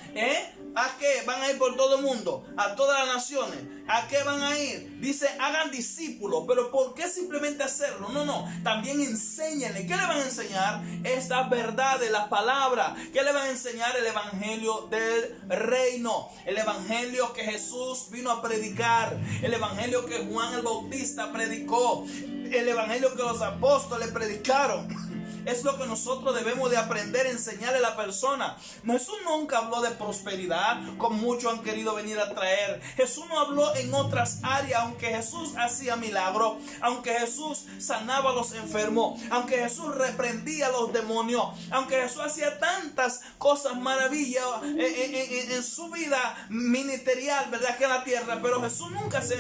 ¿A qué van a ir por todo el mundo? A todas las naciones. ¿A qué van a ir? Dice: hagan discípulos. Pero ¿por qué simplemente hacerlo? No, también enséñenle. ¿Qué le van a enseñar? Esta verdad de la palabra. ¿Qué le van a enseñar? El evangelio del reino, el evangelio que Jesús vino a predicar, el evangelio que Juan el Bautista predicó, el evangelio que los apóstoles predicaron. Es lo que nosotros debemos de aprender a enseñarle a la persona. Jesús nunca habló de prosperidad, como muchos han querido venir a traer. Jesús no habló en otras áreas, aunque Jesús hacía milagros, aunque Jesús sanaba a los enfermos, aunque Jesús reprendía a los demonios, aunque Jesús hacía tantas cosas maravillosas en su vida ministerial, ¿verdad? Que en la tierra. Pero Jesús nunca se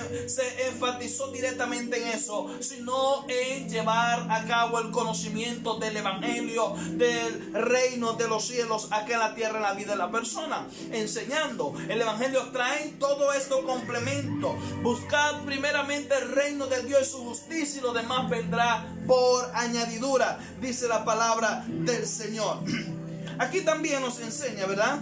enfatizó directamente en eso, sino en llevar a cabo el conocimiento del evangelio del reino de los cielos acá en la tierra, en la vida de la persona, enseñando. El evangelio trae todo esto complemento. Buscad primeramente el reino de Dios y su justicia, y lo demás vendrá por añadidura, dice la palabra del Señor. Aquí también nos enseña, ¿verdad?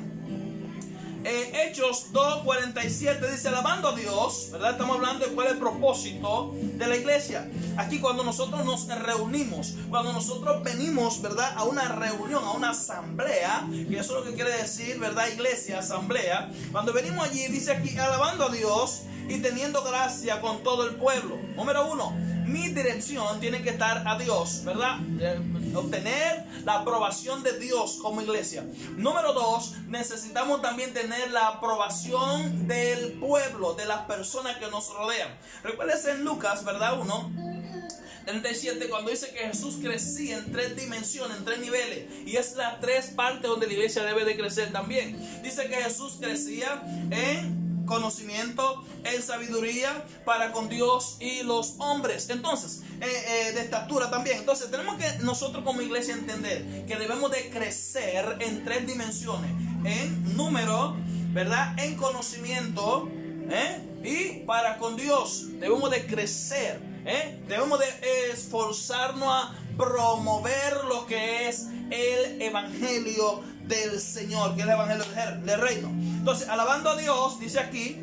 Hechos 2:47 dice: alabando a Dios, ¿verdad? Estamos hablando de cuál es el propósito de la iglesia. Aquí, cuando nosotros nos reunimos, cuando nosotros venimos, ¿verdad?, a una reunión, a una asamblea, y eso es lo que quiere decir, ¿verdad?, iglesia, asamblea. Cuando venimos allí, dice aquí: alabando a Dios y teniendo gracia con todo el pueblo. Número 1, mi dirección tiene que estar a Dios, ¿verdad? Obtener la aprobación de Dios como iglesia. Número 2, necesitamos también tener la aprobación del pueblo, de las personas que nos rodean. Recuérdense en Lucas, ¿verdad? 1:37, cuando dice que Jesús crecía en 3 dimensiones, en 3 niveles, y es las 3 partes donde la iglesia debe de crecer también. Dice que Jesús crecía en conocimiento, en sabiduría para con Dios y los hombres. Entonces, de estatura también. Entonces, tenemos que nosotros como iglesia entender que debemos de crecer en 3 dimensiones: en número, ¿verdad?, en conocimiento, y para con Dios. Debemos de crecer, debemos de esforzarnos a promover lo que es el evangelio del Señor, que es el evangelio del reino. Entonces, alabando a Dios, dice aquí,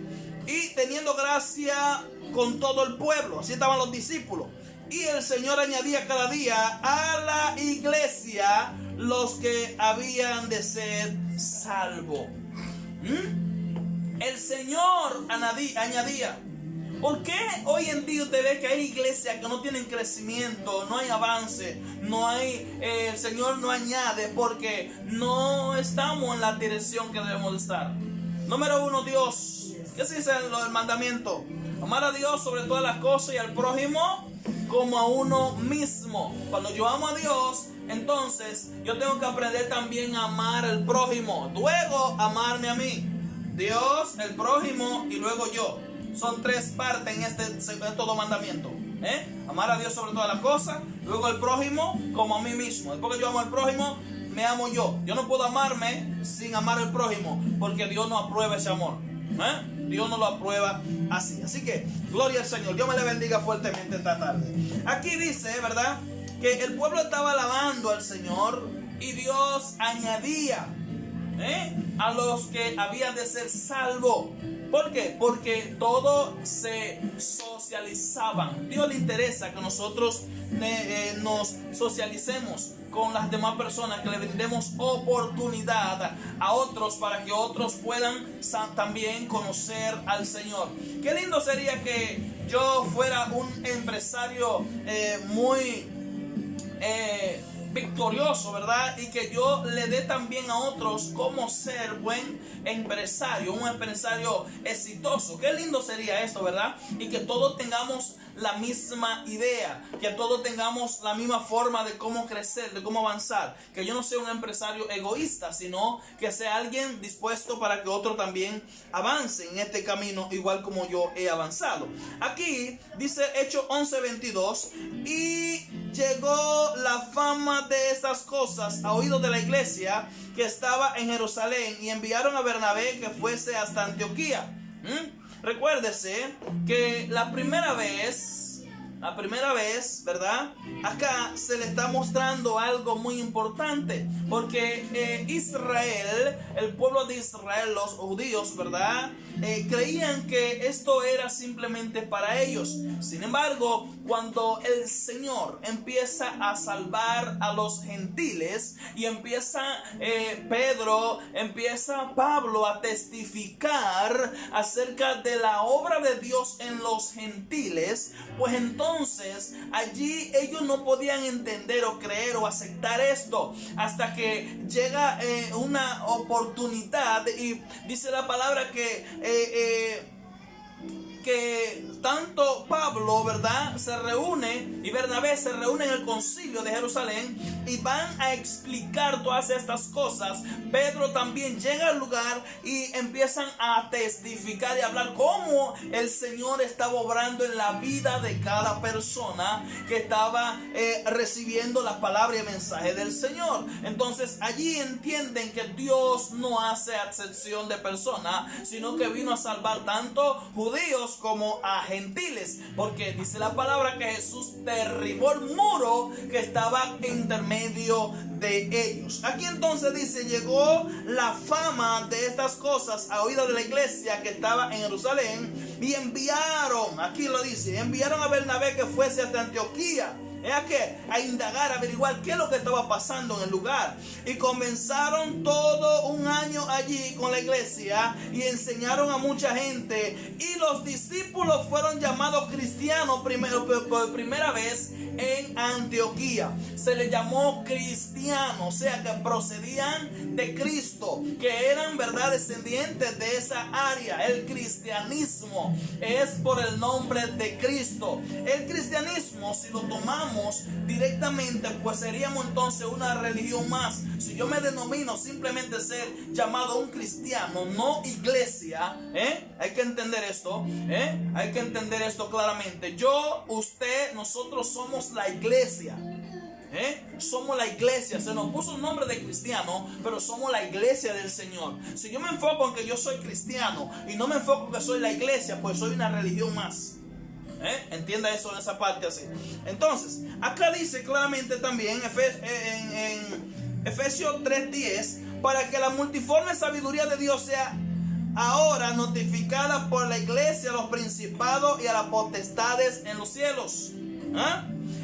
y teniendo gracia con todo el pueblo. Así estaban los discípulos. Y el Señor añadía cada día a la iglesia los que habían de ser salvos. El Señor añadía. ¿Por qué hoy en día usted ve que hay iglesias que no tienen crecimiento, no hay avance, el Señor no añade? Porque no estamos en la dirección que debemos de estar. Número 1, Dios. ¿Qué se dice en el mandamiento? Amar a Dios sobre todas las cosas y al prójimo como a uno mismo. Cuando yo amo a Dios, entonces yo tengo que aprender también a amar al prójimo. Luego amarme a mí. Dios, el prójimo y luego yo. Son 3 partes en todo mandamiento. Amar a Dios sobre todas las cosas, luego el prójimo como a mí mismo. Después que yo amo al prójimo, me amo yo. Yo no puedo amarme sin amar al prójimo, porque Dios no aprueba ese amor. Dios no lo aprueba así. Así que, gloria al Señor. Dios me le bendiga fuertemente esta tarde. Aquí dice, ¿verdad?, que el pueblo estaba alabando al Señor y Dios añadía a los que habían de ser salvos. ¿Por qué? Porque todos se socializaban. Dios le interesa que nosotros nos socialicemos con las demás personas, que le brindemos oportunidad a otros para que otros puedan también conocer al Señor. Qué lindo sería que yo fuera un empresario muy victorioso, ¿verdad? Y que yo le dé también a otros cómo ser buen empresario, un empresario exitoso. Qué lindo sería esto, ¿verdad? Y que todos tengamos la misma idea, que todos tengamos la misma forma de cómo crecer, de cómo avanzar. Que yo no sea un empresario egoísta, sino que sea alguien dispuesto para que otro también avance en este camino igual como yo he avanzado. Aquí dice Hechos 11:22, y llegó la fama de estas cosas a oídos de la iglesia que estaba en Jerusalén, y enviaron a Bernabé que fuese hasta Antioquía. Recuérdese que la primera vez, ¿verdad? Acá se le está mostrando algo muy importante, porque Israel, el pueblo de Israel, los judíos, ¿verdad?, creían que esto era simplemente para ellos. Sin embargo, cuando el Señor empieza a salvar a los gentiles y empieza Pablo a testificar acerca de la obra de Dios en los gentiles, pues entonces allí ellos no podían entender o creer o aceptar esto hasta que llega una oportunidad, y dice la palabra que tanto Pablo, ¿verdad?, se reúne, y Bernabé se reúne en el concilio de Jerusalén y van a explicar todas estas cosas. Pedro también llega al lugar y empiezan a testificar y hablar cómo el Señor estaba obrando en la vida de cada persona que estaba recibiendo la palabra y el mensaje del Señor. Entonces allí entienden que Dios no hace acepción de personas, sino que vino a salvar tanto judíos como a gentiles, porque dice la palabra que Jesús derribó el muro que estaba intermedio de ellos. Aquí entonces dice, llegó la fama de estas cosas a oídos de la iglesia que estaba en Jerusalén, y enviaron, aquí lo dice, enviaron a Bernabé que fuese hasta Antioquía. A indagar, a averiguar qué es lo que estaba pasando en el lugar. Y comenzaron todo un año allí con la iglesia y enseñaron a mucha gente. Y los discípulos fueron llamados cristianos por primera vez en Antioquía. Se les llamó cristianos, o sea que procedían de Cristo, que eran, ¿verdad?, descendientes de esa área. El cristianismo es por el nombre de Cristo. El cristianismo, si lo tomamos directamente, pues seríamos entonces una religión más. Si yo me denomino simplemente ser llamado un cristiano, no iglesia, hay que entender esto, hay que entender esto claramente. Yo, usted, nosotros somos la iglesia. Somos la iglesia. Se nos puso un nombre de cristiano, pero somos la iglesia del Señor. Si yo me enfoco en que yo soy cristiano y no me enfoco en que soy la iglesia, pues soy una religión más. Entienda eso en esa parte así. Entonces, acá dice claramente también en Efesios 3:10, para que la multiforme sabiduría de Dios sea ahora notificada por la iglesia a los principados y a las potestades en los cielos.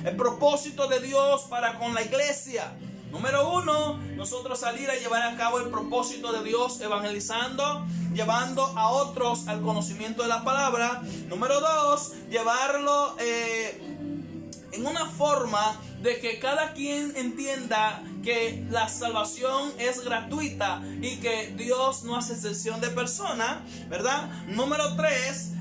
El propósito de Dios para con la iglesia. Número 1, nosotros salir a llevar a cabo el propósito de Dios evangelizando, llevando a otros al conocimiento de la palabra. Número 2, llevarlo en una forma de que cada quien entienda que la salvación es gratuita y que Dios no hace excepción de persona, ¿verdad? Número 3,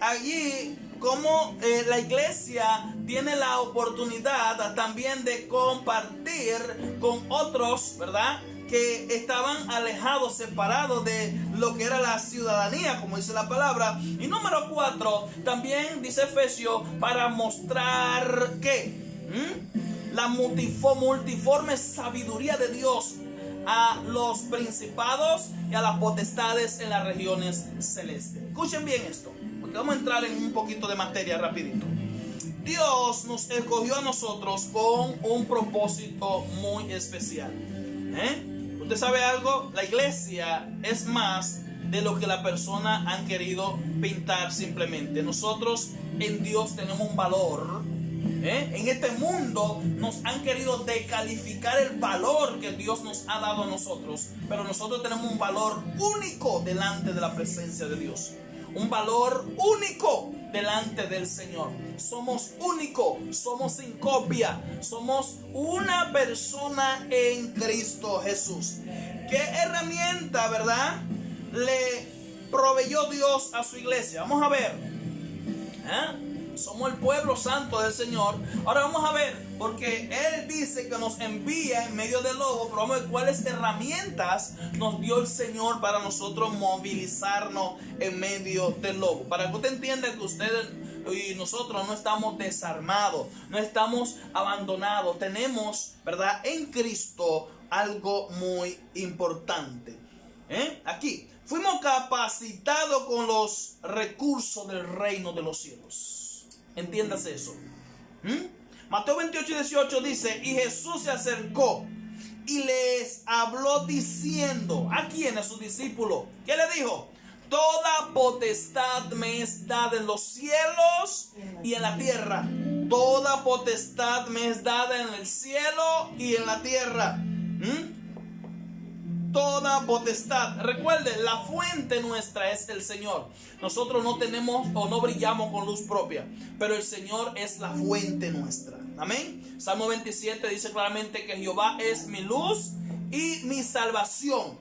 allí como la iglesia tiene la oportunidad también de compartir con otros, ¿verdad?, que estaban alejados, separados de lo que era la ciudadanía, como dice la palabra. Y número 4, también dice Efesios, para mostrar que la multiforme sabiduría de Dios a los principados y a las potestades en las regiones celestes. Escuchen bien esto, porque vamos a entrar en un poquito de materia rapidito. Dios nos escogió a nosotros con un propósito muy especial. ¿Usted sabe algo? La iglesia es más de lo que la persona han querido pintar simplemente. Nosotros en Dios tenemos un valor. En este mundo nos han querido descalificar el valor que Dios nos ha dado a nosotros, pero nosotros tenemos un valor único delante de la presencia de Dios, un valor único delante del Señor. Somos únicos, somos sin copia, somos una persona en Cristo Jesús. ¿Qué herramienta, verdad, le proveyó Dios a su iglesia? Vamos a ver. Somos el pueblo santo del Señor. Ahora vamos a ver, porque Él dice que nos envía en medio del lobo, pero vamos a ver cuáles herramientas nos dio el Señor para nosotros movilizarnos en medio del lobo. Para que usted entienda que ustedes y nosotros no estamos desarmados, no estamos abandonados. Tenemos, ¿verdad?, en Cristo algo muy importante. Aquí, fuimos capacitados con los recursos del reino de los cielos. Entiéndase eso. Mateo 28:18 dice: y Jesús se acercó y les habló diciendo, ¿a quién? A sus discípulos. ¿Qué le dijo? Toda potestad me es dada en los cielos y en la tierra. Toda potestad me es dada en el cielo y en la tierra. Toda potestad. Recuerden, la fuente nuestra es el Señor. Nosotros no tenemos o no brillamos con luz propia, pero el Señor es la fuente nuestra. Amén. Salmo 27 dice claramente que Jehová es mi luz y mi salvación.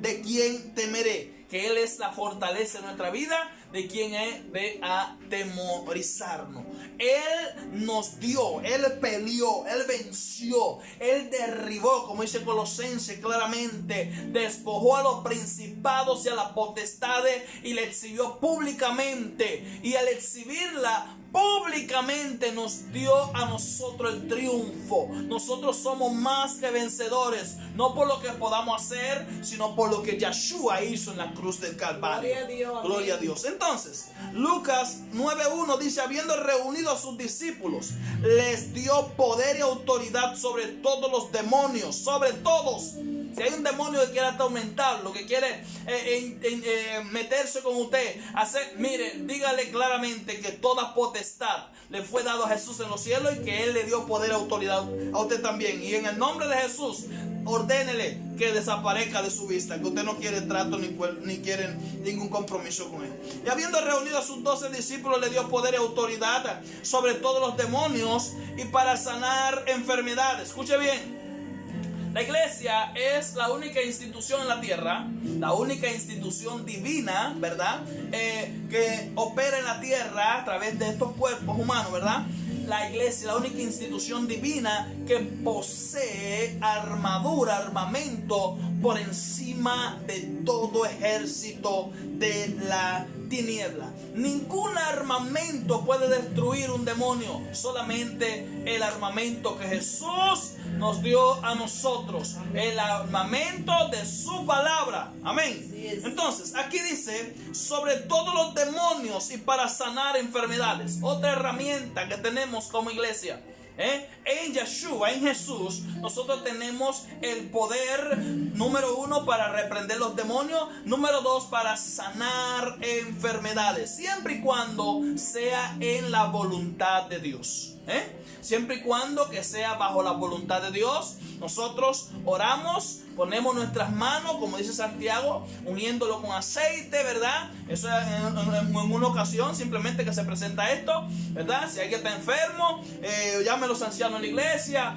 ¿De quién temeré? Que Él es la fortaleza de nuestra vida. ¿De quién es de atemorizarnos? Él nos dio, Él peleó, Él venció, Él derribó, como dice Colosenses claramente, despojó a los principados y a las potestades y la exhibió públicamente. Y al exhibirla públicamente nos dio a nosotros el triunfo. Nosotros somos más que vencedores, no por lo que podamos hacer, sino por lo que Yeshua hizo en la cruz del Calvario. Gloria a Dios. Gloria a Dios. Entonces, Lucas 9:1 dice: habiendo reunido a sus discípulos, les dio poder y autoridad sobre todos los demonios, sobre todos. Si hay un demonio que quiere atormentarlo, que quiere meterse con usted, mire, dígale claramente que toda potestad le fue dado a Jesús en los cielos y que Él le dio poder y autoridad a usted también. Y en el nombre de Jesús, ordénele que desaparezca de su vista, que usted no quiere trato ni quiere ningún compromiso con Él. Y habiendo reunido a sus 12 discípulos, le dio poder y autoridad sobre todos los demonios y para sanar enfermedades. Escuche bien. La iglesia es la única institución en la tierra, la única institución divina, ¿verdad?, que opera en la tierra a través de estos cuerpos humanos, ¿verdad? La iglesia, la única institución divina que posee armadura, armamento por encima de todo ejército de la tiniebla. Ningún armamento puede destruir un demonio, solamente el armamento que Jesús nos dio a nosotros, el armamento de su palabra. Amén. Entonces, aquí dice, sobre todos los demonios y para sanar enfermedades. Otra herramienta que tenemos como iglesia. En Yeshua, en Jesús, nosotros tenemos el poder, número 1, para reprender los demonios, número 2, para sanar enfermedades, siempre y cuando sea en la voluntad de Dios. Siempre y cuando que sea bajo la voluntad de Dios. Nosotros oramos, ponemos nuestras manos, como dice Santiago, uniéndolo con aceite, ¿verdad? Eso es en una ocasión simplemente que se presenta esto, ¿verdad? Si alguien está enfermo, llame a los ancianos en la iglesia,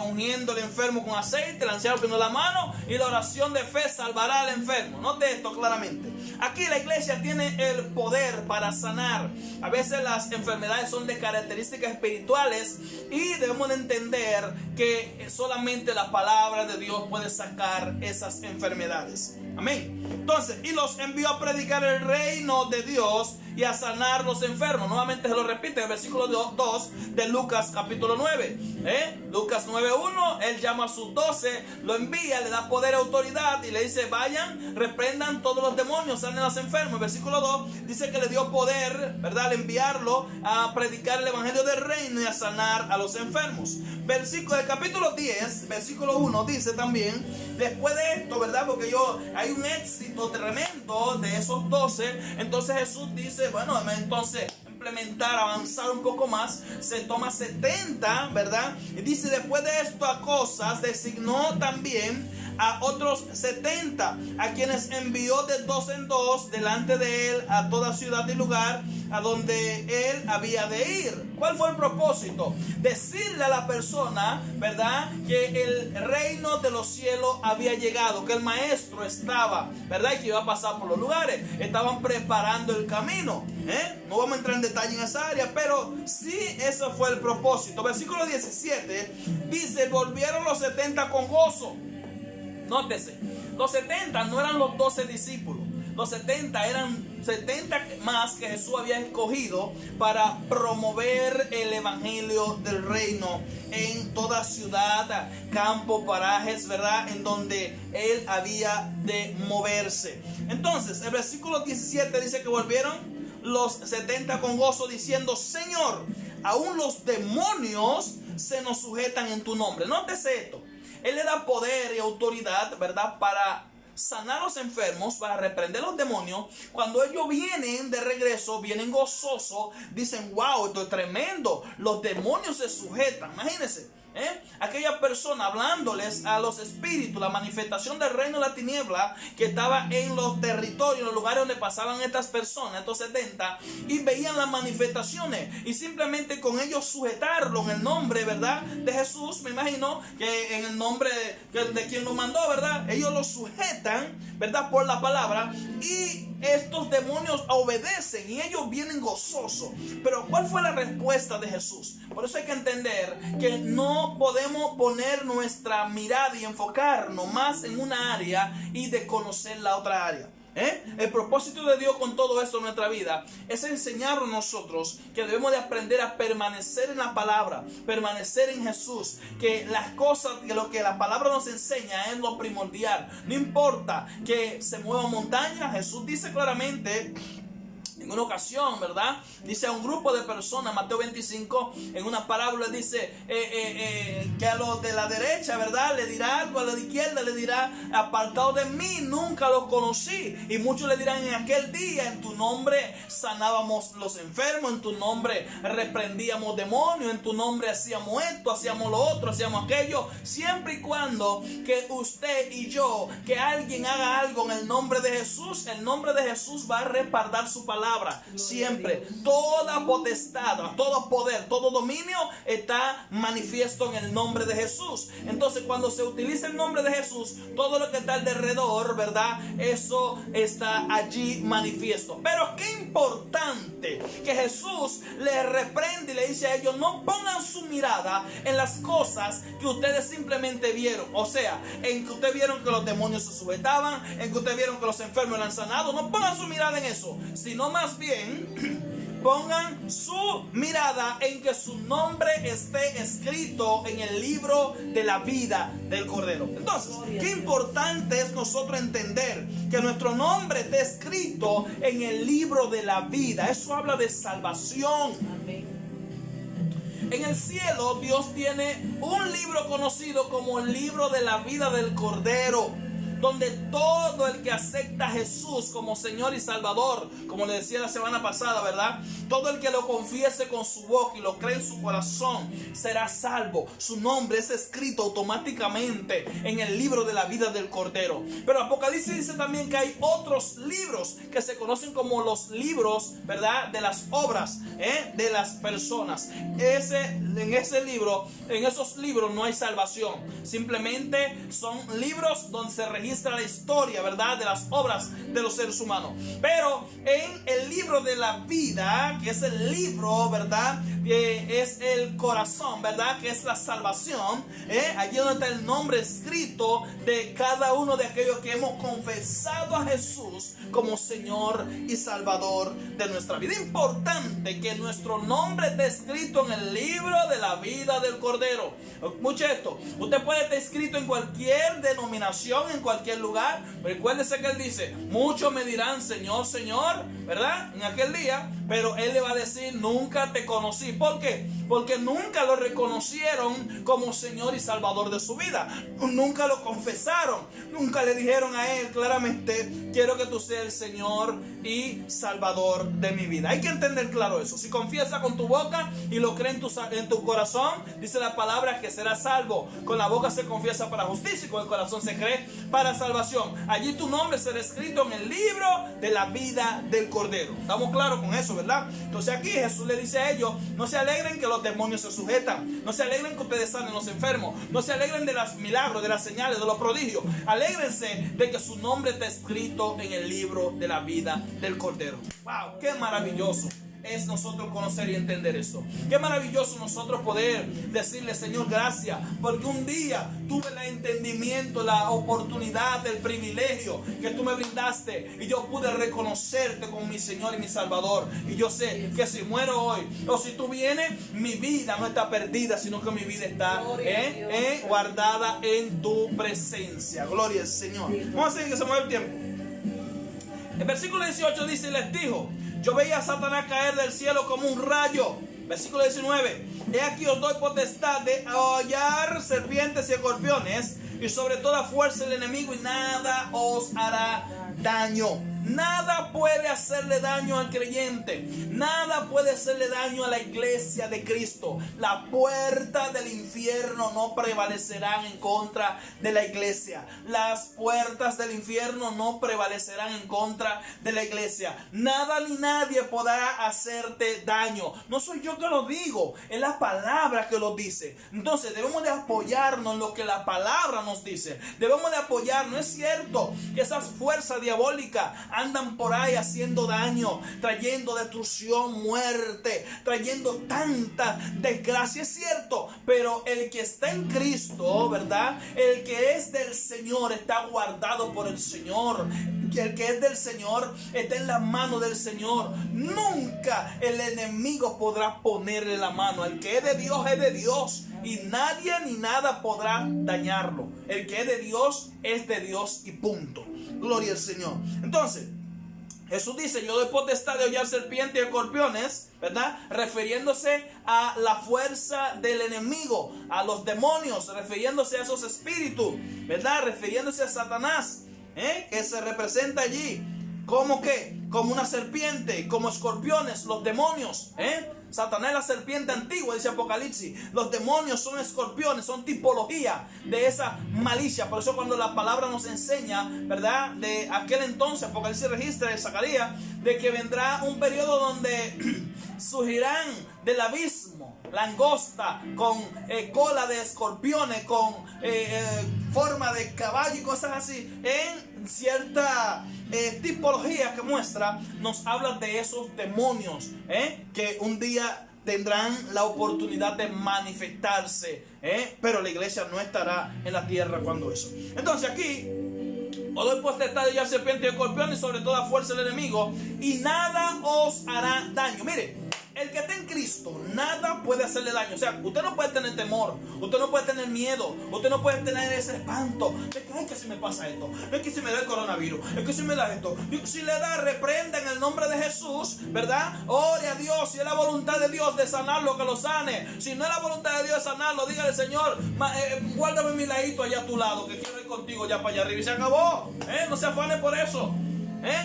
uniendo al enfermo con aceite, el anciano poniendo la mano, y la oración de fe salvará al enfermo. Note esto claramente. Aquí la iglesia tiene el poder para sanar. A veces las enfermedades son de características espirituales y debemos de entender que solamente la palabra de Dios puede sacar esas enfermedades. Amén. Entonces, y los envió a predicar el reino de Dios y a sanar los enfermos. Nuevamente se lo repite en el versículo 2 de Lucas capítulo 9. Lucas 9:1, él llama a sus 12, lo envía, le da poder y autoridad y le dice, vayan, reprendan todos los demonios, sanen a los enfermos. El versículo 2 dice que le dio poder, ¿verdad?, al enviarlo a predicar el evangelio del reino y a sanar a los enfermos. Versículo del capítulo 10, versículo 1 dice también, después de esto, ¿verdad?, porque hay un éxito tremendo de esos 12, entonces Jesús dice, bueno, entonces implementar, avanzar un poco más, se toma 70, ¿verdad? Y dice, después de estas cosas, designó también a otros 70, a quienes envió de 2 en 2 delante de él a toda ciudad y lugar a donde él había de ir. ¿Cuál fue el propósito? Decirle a la persona, ¿verdad?, que el reino de los cielos había llegado, que el maestro estaba, ¿verdad?, y que iba a pasar por los lugares. Estaban preparando el camino. No vamos a entrar en detalle en esa área, pero sí, ese fue el propósito. Versículo 17 dice, volvieron los 70 con gozo. Nótese, los 70 no eran los 12 discípulos. Los 70 eran 70 más que Jesús había escogido para promover el evangelio del reino en toda ciudad, campo, parajes, ¿verdad?, en donde él había de moverse. Entonces, el versículo 17 dice que volvieron los 70 con gozo diciendo, Señor, aún los demonios se nos sujetan en tu nombre. Nótese esto. Él le da poder y autoridad, ¿verdad?, para sanar a los enfermos, para reprender los demonios. Cuando ellos vienen de regreso, vienen gozosos, dicen, wow, esto es tremendo, los demonios se sujetan. Imagínense, aquella persona hablándoles a los espíritus, la manifestación del reino de la tiniebla que estaba en los territorios, en los lugares donde pasaban estas personas, estos 70, y veían las manifestaciones, y simplemente con ellos sujetarlo en el nombre, ¿verdad?, de Jesús. Me imagino que en el nombre de quien lo mandó, ¿verdad?, ellos lo sujetan, ¿verdad?, por la palabra, y estos demonios obedecen y ellos vienen gozosos. Pero ¿cuál fue la respuesta de Jesús? Por eso hay que entender que no podemos poner nuestra mirada y enfocarnos más en una área y desconocer la otra área. El propósito de Dios con todo esto en nuestra vida es enseñarnos nosotros que debemos de aprender a permanecer en la palabra, permanecer en Jesús, que las cosas, que lo que la palabra nos enseña es lo primordial. No importa que se mueva montaña, Jesús dice claramente en una ocasión, ¿verdad?, dice a un grupo de personas, Mateo 25, en una parábola dice que a los de la derecha, ¿verdad?, le dirá algo, a la de izquierda le dirá, apartado de mí, nunca los conocí. Y muchos le dirán, en aquel día en tu nombre sanábamos los enfermos, en tu nombre reprendíamos demonios, en tu nombre hacíamos esto, hacíamos lo otro, hacíamos aquello. Siempre y cuando que usted y yo, que alguien haga algo en el nombre de Jesús, el nombre de Jesús va a respaldar su palabra. palabra, siempre, toda potestad, todo poder, todo dominio está manifiesto en el nombre de Jesús. Entonces, cuando se utiliza el nombre de Jesús, todo lo que está alrededor, ¿verdad? Eso está allí manifiesto. Pero qué importante que Jesús le reprende y le dice a ellos: no pongan su mirada en las cosas que ustedes simplemente vieron. O sea, en que ustedes vieron que los demonios se sujetaban, en que ustedes vieron que los enfermos eran sanados. No pongan su mirada en eso, sino más bien pongan su mirada en que su nombre esté escrito en el libro de la vida del Cordero. Entonces, qué importante es nosotros entender que nuestro nombre esté escrito en el libro de la vida. Eso habla de salvación. Amén. En el cielo, Dios tiene un libro conocido como el libro de la vida del Cordero, donde todo el que acepta a Jesús como Señor y Salvador, como le decía la semana pasada, ¿verdad? Todo el que lo confiese con su boca y lo cree en su corazón será salvo. Su nombre es escrito automáticamente en el libro de la vida del Cordero. Pero Apocalipsis dice también que hay otros libros que se conocen como los libros, ¿verdad?, de las obras de las personas. En esos libros no hay salvación. Simplemente son libros donde se registra la historia, ¿verdad?, de las obras de los seres humanos. Pero en el libro de la vida, que es el libro, ¿verdad?, que es el corazón, ¿verdad?, que es la salvación, allí donde está el nombre escrito de cada uno de aquellos que hemos confesado a Jesús como Señor y Salvador de nuestra vida. Importante que nuestro nombre esté escrito en el libro de la vida del Cordero. Escuche esto: usted puede estar escrito en cualquier denominación, en cualquier lugar. Recuérdese que él dice: muchos me dirán Señor, Señor, ¿verdad?, en aquel día, pero él le va a decir: nunca te conocí. ¿Por qué? Porque nunca lo reconocieron como Señor y Salvador de su vida. Nunca lo confesaron. Nunca le dijeron a él claramente: quiero que tú seas el Señor y Salvador de mi vida. Hay que entender claro eso. Si confiesa con tu boca y lo cree en tu corazón, dice la palabra que serás salvo. Con la boca se confiesa para justicia y con el corazón se cree para salvación. Allí tu nombre será escrito en el libro de la vida del Cordero. ¿Estamos claros con eso, verdad? Entonces aquí Jesús le dice a ellos: no se alegren que los demonios se sujetan, no se alegren que ustedes sanen los enfermos, no se alegren de los milagros, de las señales, de los prodigios. Alégrense de que su nombre está escrito en el libro de la vida del Cordero. ¡Wow! ¡Qué maravilloso es nosotros conocer y entender esto! Qué maravilloso nosotros poder decirle: Señor, gracias, porque un día tuve el entendimiento, la oportunidad, el privilegio que tú me brindaste, y yo pude reconocerte como mi Señor y mi Salvador. Y yo sé que si muero hoy, o si tú vienes, mi vida no está perdida, sino que mi vida está guardada en tu presencia. Gloria al Señor. Vamos a seguir, que se mueve el tiempo. El versículo 18 dice: les dijo: yo veía a Satanás caer del cielo como un rayo. Versículo 19: he aquí os doy potestad de hollar serpientes y escorpiones, y sobre toda fuerza del enemigo, y nada os hará daño. Nada puede hacerle daño al creyente. Nada puede hacerle daño a la iglesia de Cristo. La puerta del infierno no prevalecerán en contra de la iglesia. Las puertas del infierno no prevalecerán en contra de la iglesia. Nada ni nadie podrá hacerte daño. No soy yo que lo digo, es la palabra que lo dice. Entonces debemos de apoyarnos en lo que la palabra nos dice. Debemos de apoyarnos. Es cierto que esas fuerzas diabólicas andan por ahí haciendo daño, trayendo destrucción, muerte, trayendo tanta desgracia. Es cierto, pero el que está en Cristo, ¿verdad?, el que es del Señor está guardado por el Señor. El que es del Señor está en la mano del Señor. Nunca el enemigo podrá ponerle la mano. El que es de Dios, y nadie ni nada podrá dañarlo. El que es de Dios y punto. Gloria al Señor. Entonces Jesús dice: yo doy potestad de hollar serpientes y escorpiones, ¿verdad?, refiriéndose a la fuerza del enemigo, a los demonios, refiriéndose a esos espíritus, ¿verdad?, refiriéndose a Satanás, que se representa allí como que, como una serpiente, como escorpiones, los demonios, Satanás es la serpiente antigua, dice Apocalipsis. Los demonios son escorpiones, son tipología de esa malicia. Por eso cuando la palabra nos enseña, ¿verdad? De aquel entonces, Apocalipsis registra de Zacarías, de que vendrá un periodo donde surgirán del abismo langosta con cola de escorpiones, con forma de caballo y cosas así, en cierta tipología que muestra, nos habla de esos demonios que un día tendrán la oportunidad de manifestarse, pero la iglesia no estará en la tierra cuando eso. Entonces aquí: os doy potestad de hollar serpiente y escorpión y sobre toda fuerza del enemigo, y nada os hará daño. Mire, el que está en Cristo, nada puede hacerle daño. O sea, usted no puede tener temor, usted no puede tener miedo, usted no puede tener ese espanto de que, ay, que si me pasa esto, es que si me da el coronavirus, es que si me da esto. Si le da, reprenda en el nombre de Jesús, ¿verdad? Ore a Dios, si es la voluntad de Dios de sanarlo, que lo sane. Si no es la voluntad de Dios de sanarlo, dígale: Señor, guárdame mi ladito allá a tu lado, que quiero ir contigo ya para allá arriba. Y se acabó. No se afane por eso.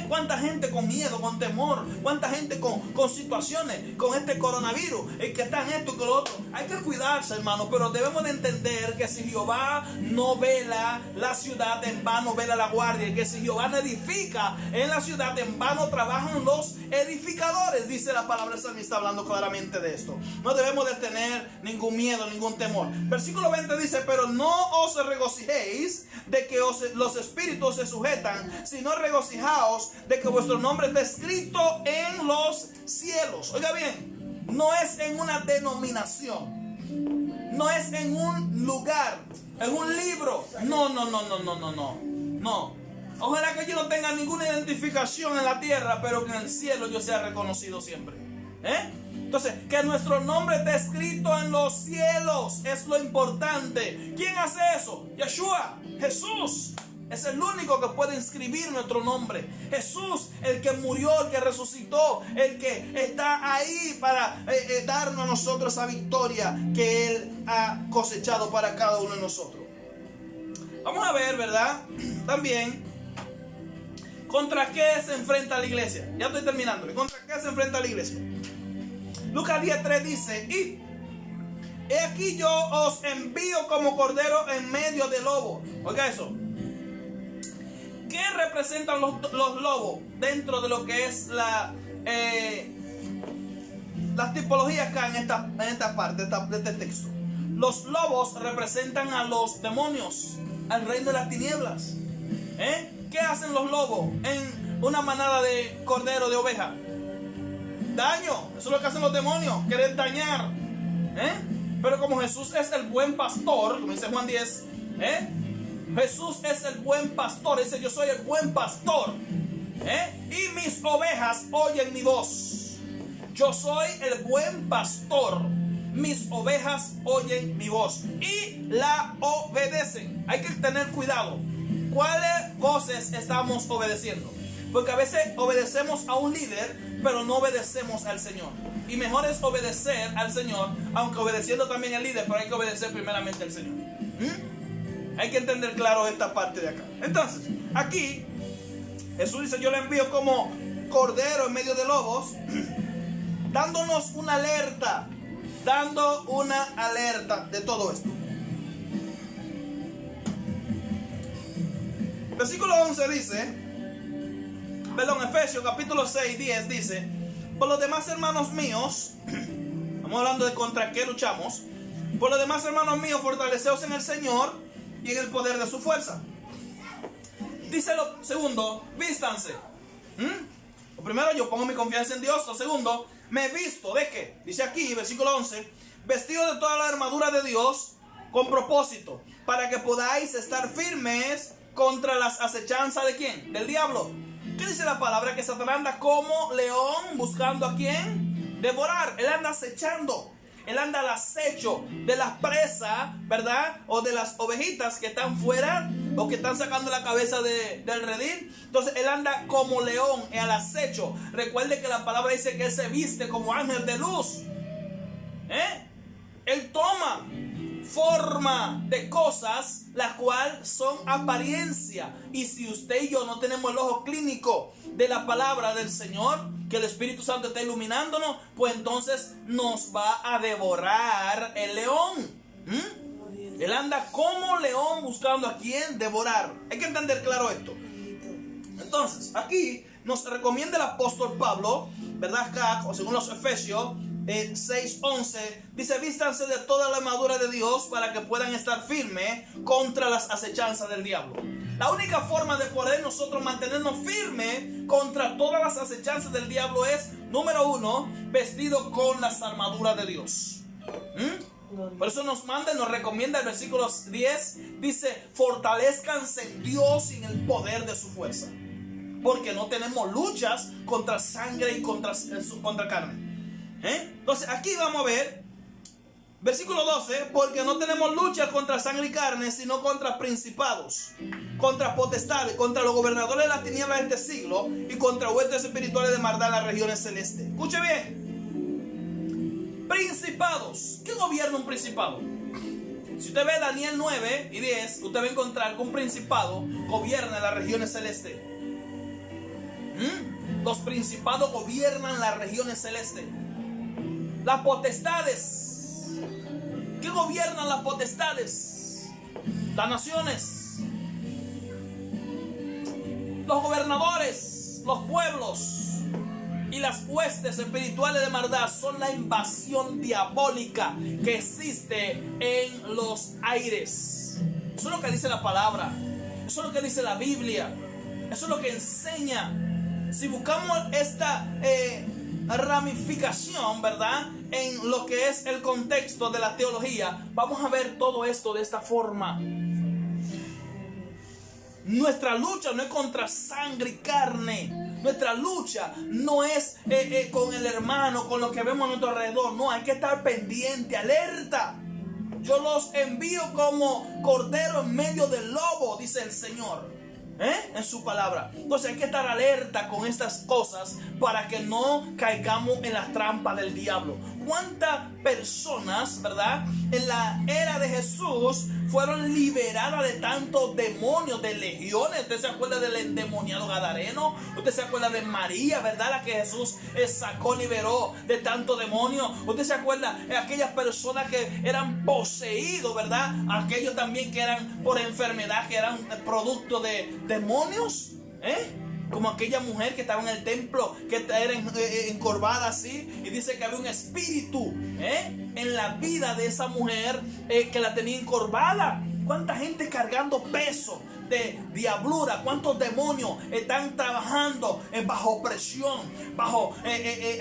¿Cuánta gente con miedo, con temor? ¿Cuánta gente con situaciones, con este coronavirus? El que está en esto y con lo otro. Hay que cuidarse, hermano, pero debemos de entender que si Jehová no vela la ciudad, en vano vela la guardia. Y que si Jehová no edifica en la ciudad, en vano trabajan los edificadores. Dice la palabra del salmista hablando claramente de esto. No debemos de tener ningún miedo, ningún temor. Versículo 20 dice: pero no os regocijéis de que los espíritus se sujetan, sino regocijaos de que vuestro nombre está escrito en los cielos. Oiga bien, no es en una denominación, no es en un lugar, en un libro. No. Ojalá que yo no tenga ninguna identificación en la tierra, pero que en el cielo yo sea reconocido siempre. Entonces, que nuestro nombre está escrito en los cielos es lo importante. ¿Quién hace eso? Yeshua, Jesús. Es el único que puede inscribir nuestro nombre. Jesús, el que murió, el que resucitó, el que está ahí para darnos a nosotros esa victoria que Él ha cosechado para cada uno de nosotros. Vamos a ver, ¿verdad? También, ¿contra qué se enfrenta la iglesia? Ya estoy terminando. ¿Contra qué se enfrenta la iglesia? Lucas 10:3 dice: y he aquí yo os envío como cordero en medio de lobo. Oiga eso. ¿Qué representan los lobos dentro de lo que es las tipologías acá en esta parte de este texto? Los lobos representan a los demonios, al reino de las tinieblas. ¿Qué hacen los lobos en una manada de cordero, de oveja? Daño. Eso es lo que hacen los demonios, querer dañar. Pero como Jesús es el buen pastor, como dice Juan 10, Jesús es el buen pastor. Dice: yo soy el buen pastor, y mis ovejas oyen mi voz. Yo soy el buen pastor, mis ovejas oyen mi voz y la obedecen. Hay que tener cuidado. ¿Cuáles voces estamos obedeciendo? Porque a veces obedecemos a un líder, pero no obedecemos al Señor. Y mejor es obedecer al Señor, aunque obedeciendo también al líder, pero hay que obedecer primeramente al Señor. Hay que entender claro esta parte de acá. Entonces, aquí Jesús dice: yo le envío como cordero en medio de lobos, dándonos una alerta, de todo esto. Versículo 11 dice, Efesios capítulo 6:10 dice: por los demás, hermanos míos, estamos hablando de contra qué luchamos. Por los demás, hermanos míos, fortaleceos en el Señor y en el poder de su fuerza. Dice lo segundo: vístanse. Lo primero, yo pongo mi confianza en Dios. Lo segundo, me visto ¿de qué? Dice aquí, versículo 11: vestido de toda la armadura de Dios, con propósito, para que podáis estar firmes contra las acechanzas ¿de quién? Del diablo. ¿Qué dice la palabra? Que Satanás anda como león buscando a quién devorar. Él anda acechando. Él anda al acecho de las presas, ¿verdad? O de las ovejitas que están fuera o que están sacando la cabeza del redil. Entonces él anda como león al acecho. Recuerde que la palabra dice que él se viste como ángel de luz. Él toma forma de cosas las cuales son apariencia. Y si usted y yo no tenemos el ojo clínico de la palabra del Señor, que el Espíritu Santo está iluminándonos, pues entonces nos va a devorar el león. Él anda como león buscando a quien devorar. Hay que entender claro esto. Entonces, aquí nos recomienda el apóstol Pablo, ¿verdad? Acá, o según los Efesios 6:11, dice: vístanse de toda la armadura de Dios para que puedan estar firmes contra las acechanzas del diablo. La única forma de poder nosotros mantenernos firmes contra todas las acechanzas del diablo es, número uno, vestido con las armaduras de Dios. Por eso nos manda y nos recomienda el versículo 10, dice: fortalezcanse en Dios y en el poder de su fuerza, porque no tenemos luchas contra sangre y contra carne. Entonces aquí vamos a ver versículo 12: porque no tenemos luchas contra sangre y carne, sino contra principados, contra potestades, contra los gobernadores de las tinieblas de este siglo y contra huestes espirituales de maldad en las regiones celestes. Escuche bien. Principados. ¿Qué gobierna un principado? Si usted ve Daniel 9 y 10, usted va a encontrar que un principado gobierna las regiones celestes. Los principados gobiernan las regiones celestes. Las potestades. ¿Qué gobiernan las potestades? Las naciones. Los gobernadores, los pueblos y las huestes espirituales de maldad son la invasión diabólica que existe en los aires. Eso es lo que dice la palabra. Eso es lo que dice la Biblia. Eso es lo que enseña. Si buscamos esta ramificación, ¿verdad?, en lo que es el contexto de la teología, vamos a ver todo esto de esta forma. Nuestra lucha no es contra sangre y carne. Nuestra lucha no es con el hermano, con lo que vemos a nuestro alrededor. No, hay que estar pendiente, alerta. Yo los envío como cordero en medio del lobo, dice el Señor, en su palabra. Entonces hay que estar alerta con estas cosas para que no caigamos en las trampas del diablo. ¿Cuántas personas, verdad, en la era de Jesús fueron liberadas de tantos demonios, de legiones? ¿Usted se acuerda del endemoniado gadareno? ¿Usted se acuerda de María, verdad, la que Jesús sacó, liberó de tantos demonios? ¿Usted se acuerda de aquellas personas que eran poseídos, verdad? Aquellos también que eran por enfermedad, que eran producto de demonios, como aquella mujer que estaba en el templo, que era encorvada así, y dice que había un espíritu en la vida de esa mujer que la tenía encorvada. ¿Cuánta gente cargando peso de diablura? ¿Cuántos demonios están trabajando bajo presión, bajo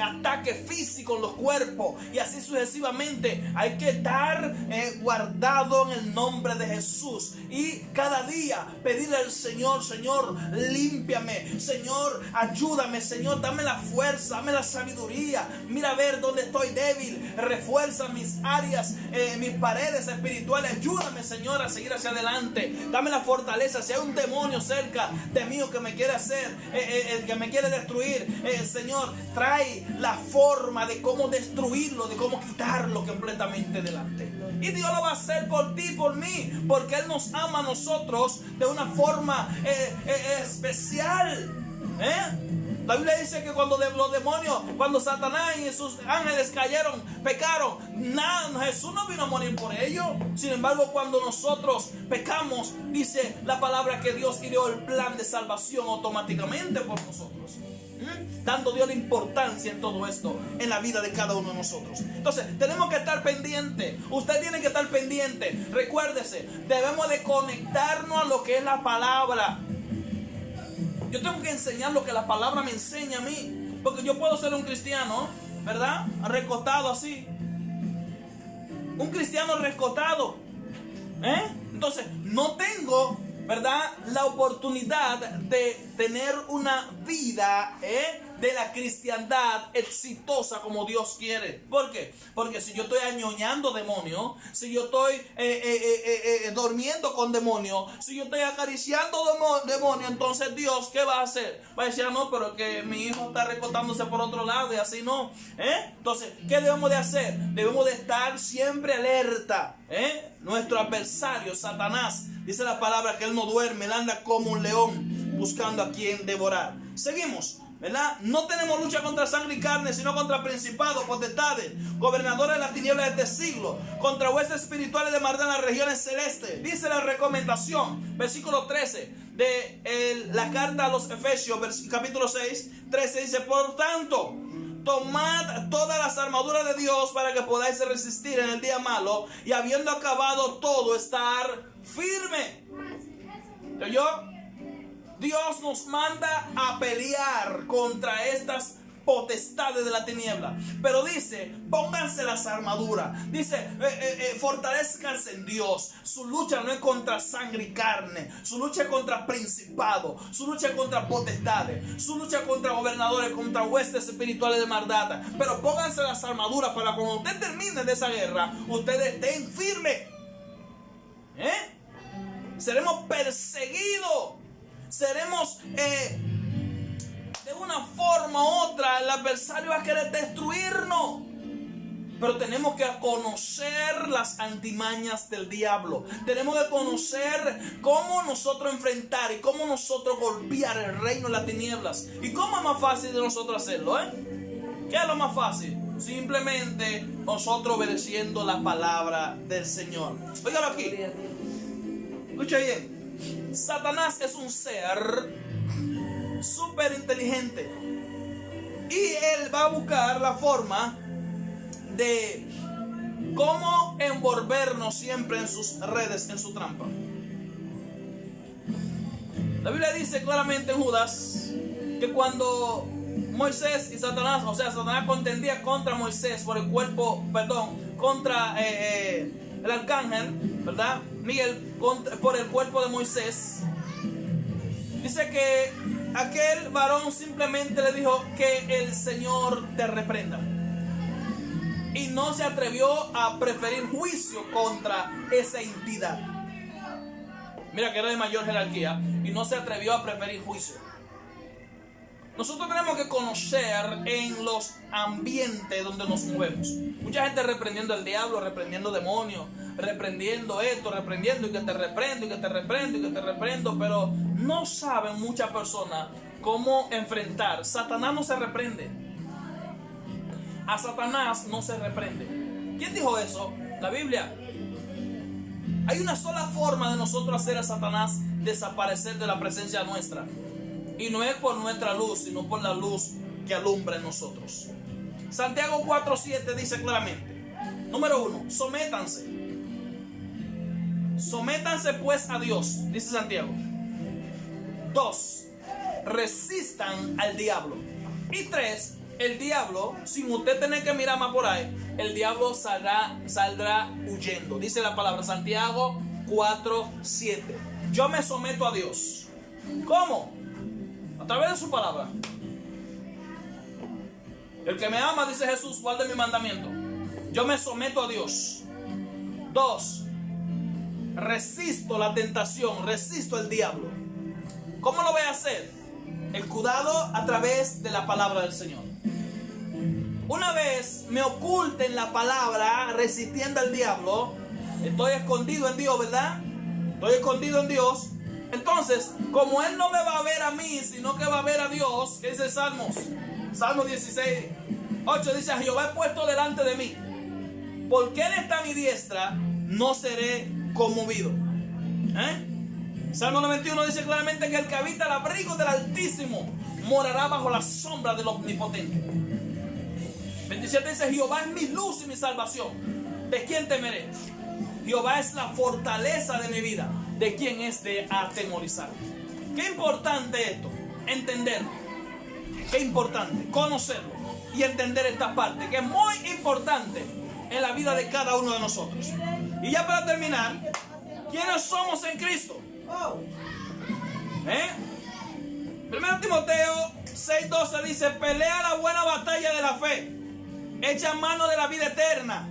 ataque físico en los cuerpos? Y así sucesivamente. Hay que estar guardado en el nombre de Jesús. Y cada día pedirle al Señor: Señor, límpiame. Señor, ayúdame. Señor, dame la fuerza, dame la sabiduría. Mira a ver dónde estoy débil. Refuerza mis áreas, mis paredes espirituales. Ayúdame, Señor, a seguir hacia adelante. Dame la fortaleza. Si hay un demonio cerca de mí que me quiere hacer, que me quiere destruir, Señor, trae la forma de cómo destruirlo, de cómo quitarlo completamente delante. Y Dios lo va a hacer por ti, por mí, porque Él nos ama a nosotros de una forma especial. La Biblia dice que cuando los demonios, cuando Satanás y sus ángeles cayeron, pecaron, nada, Jesús no vino a morir por ellos. Sin embargo, cuando nosotros pecamos, dice la palabra que Dios ideó el plan de salvación automáticamente por nosotros, dando Dios la importancia en todo esto, en la vida de cada uno de nosotros. Entonces, tenemos que estar pendientes. Usted tiene que estar pendiente. Recuérdese, debemos de conectarnos a lo que es la palabra. Yo tengo que enseñar lo que la palabra me enseña a mí. Porque yo puedo ser un cristiano, ¿verdad?, recostado así. Un cristiano recostado. Entonces, no tengo, ¿verdad?, la oportunidad de tener una vida de la cristiandad exitosa como Dios quiere. ¿Por qué? Porque si yo estoy añoñando demonios, si yo estoy durmiendo con demonios, si yo estoy acariciando demonios, entonces Dios, ¿qué va a hacer? Va a decir: no, pero que mi hijo está recostándose por otro lado, y así no. Entonces, ¿qué debemos de hacer? Debemos de estar siempre alerta. Nuestro adversario, Satanás, dice la palabra que él no duerme, él anda como un león buscando a quien devorar. Seguimos. ¿verdad? No tenemos lucha contra sangre y carne, sino contra principados, potestades, gobernadores de las tinieblas de este siglo, contra huestes espirituales de maldad en las regiones celestes. Dice la recomendación, versículo 13 de la carta a los Efesios, capítulo 6, 13, dice: por tanto, tomad todas las armaduras de Dios para que podáis resistir en el día malo, y habiendo acabado todo, estar firme. ¿Oyó? Dios nos manda a pelear contra estas potestades de la tiniebla, pero dice: pónganse las armaduras. Dice: fortalezcanse en Dios. Su lucha no es contra sangre y carne, su lucha es contra principados, su lucha es contra potestades, su lucha es contra gobernadores, contra huestes espirituales de maldad. Pero pónganse las armaduras para cuando usted termine de esa guerra, ustedes estén firmes. Seremos perseguidos, seremos de una forma u otra, el adversario va a querer destruirnos. Pero tenemos que conocer las antimañas del diablo. Tenemos que conocer cómo nosotros enfrentar y cómo nosotros golpear el reino de las tinieblas. ¿Y cómo es más fácil de nosotros hacerlo? ¿Qué es lo más fácil? Simplemente nosotros obedeciendo la palabra del Señor. Óigalo aquí. Escucha bien. Satanás es un ser súper inteligente, y él va a buscar la forma de cómo envolvernos siempre en sus redes, en su trampa. La Biblia dice claramente en Judas que cuando Moisés y Satanás, o sea, Satanás contendía contra Moisés por el cuerpo, contra el arcángel, ¿verdad? Miguel, por el cuerpo de Moisés. Dice que aquel varón simplemente le dijo: que el Señor te reprenda. Y no se atrevió a preferir juicio contra esa entidad. Mira que era de mayor jerarquía, y no se atrevió a preferir juicio. Nosotros tenemos que conocer en los ambientes donde nos movemos. Mucha gente reprendiendo al diablo, reprendiendo demonios, reprendiendo esto, reprendiendo y que te reprendo, y que te reprendo, y que te reprendo, pero no saben muchas personas cómo enfrentar. Satanás no se reprende. A Satanás no se reprende. ¿Quién dijo eso? La Biblia. Hay una sola forma de nosotros hacer a Satanás desaparecer de la presencia nuestra. Y no es por nuestra luz, sino por la luz que alumbra en nosotros. Santiago 4:7 dice claramente: número 1, sométanse. Sométanse pues a Dios, dice Santiago. 2, resistan al diablo. Y 3, el diablo, sin usted tener que mirar más por ahí, el diablo saldrá huyendo. Dice la palabra, Santiago 4:7. Yo me someto a Dios. ¿Cómo? A través de su palabra. El que me ama, dice Jesús, guarde mi mandamiento. Yo me someto a Dios. 2, resisto la tentación, resisto el diablo. ¿Cómo lo voy a hacer? Escudado a través de la palabra del Señor. Una vez me oculte en la palabra, resistiendo al diablo, estoy escondido en Dios, ¿verdad? Estoy escondido en Dios. Entonces, como Él no me va a ver a mí, sino que va a ver a Dios, ¿qué dice Salmos? Salmo 16:8 dice: a Jehová he puesto delante de mí, porque Él está a mi diestra, no seré conmovido. Salmo 91 dice claramente que el que habita el abrigo del Altísimo morará bajo la sombra del Omnipotente. 27 dice: Jehová es mi luz y mi salvación, ¿de quién temeré? Jehová es la fortaleza de mi vida, ¿de quién es de atemorizar? Qué importante esto, entenderlo. Qué importante conocerlo y entender esta parte, que es muy importante en la vida de cada uno de nosotros. Y ya para terminar, ¿quiénes somos en Cristo? 1 Timoteo 6:12 dice: pelea la buena batalla de la fe, echa mano de la vida eterna,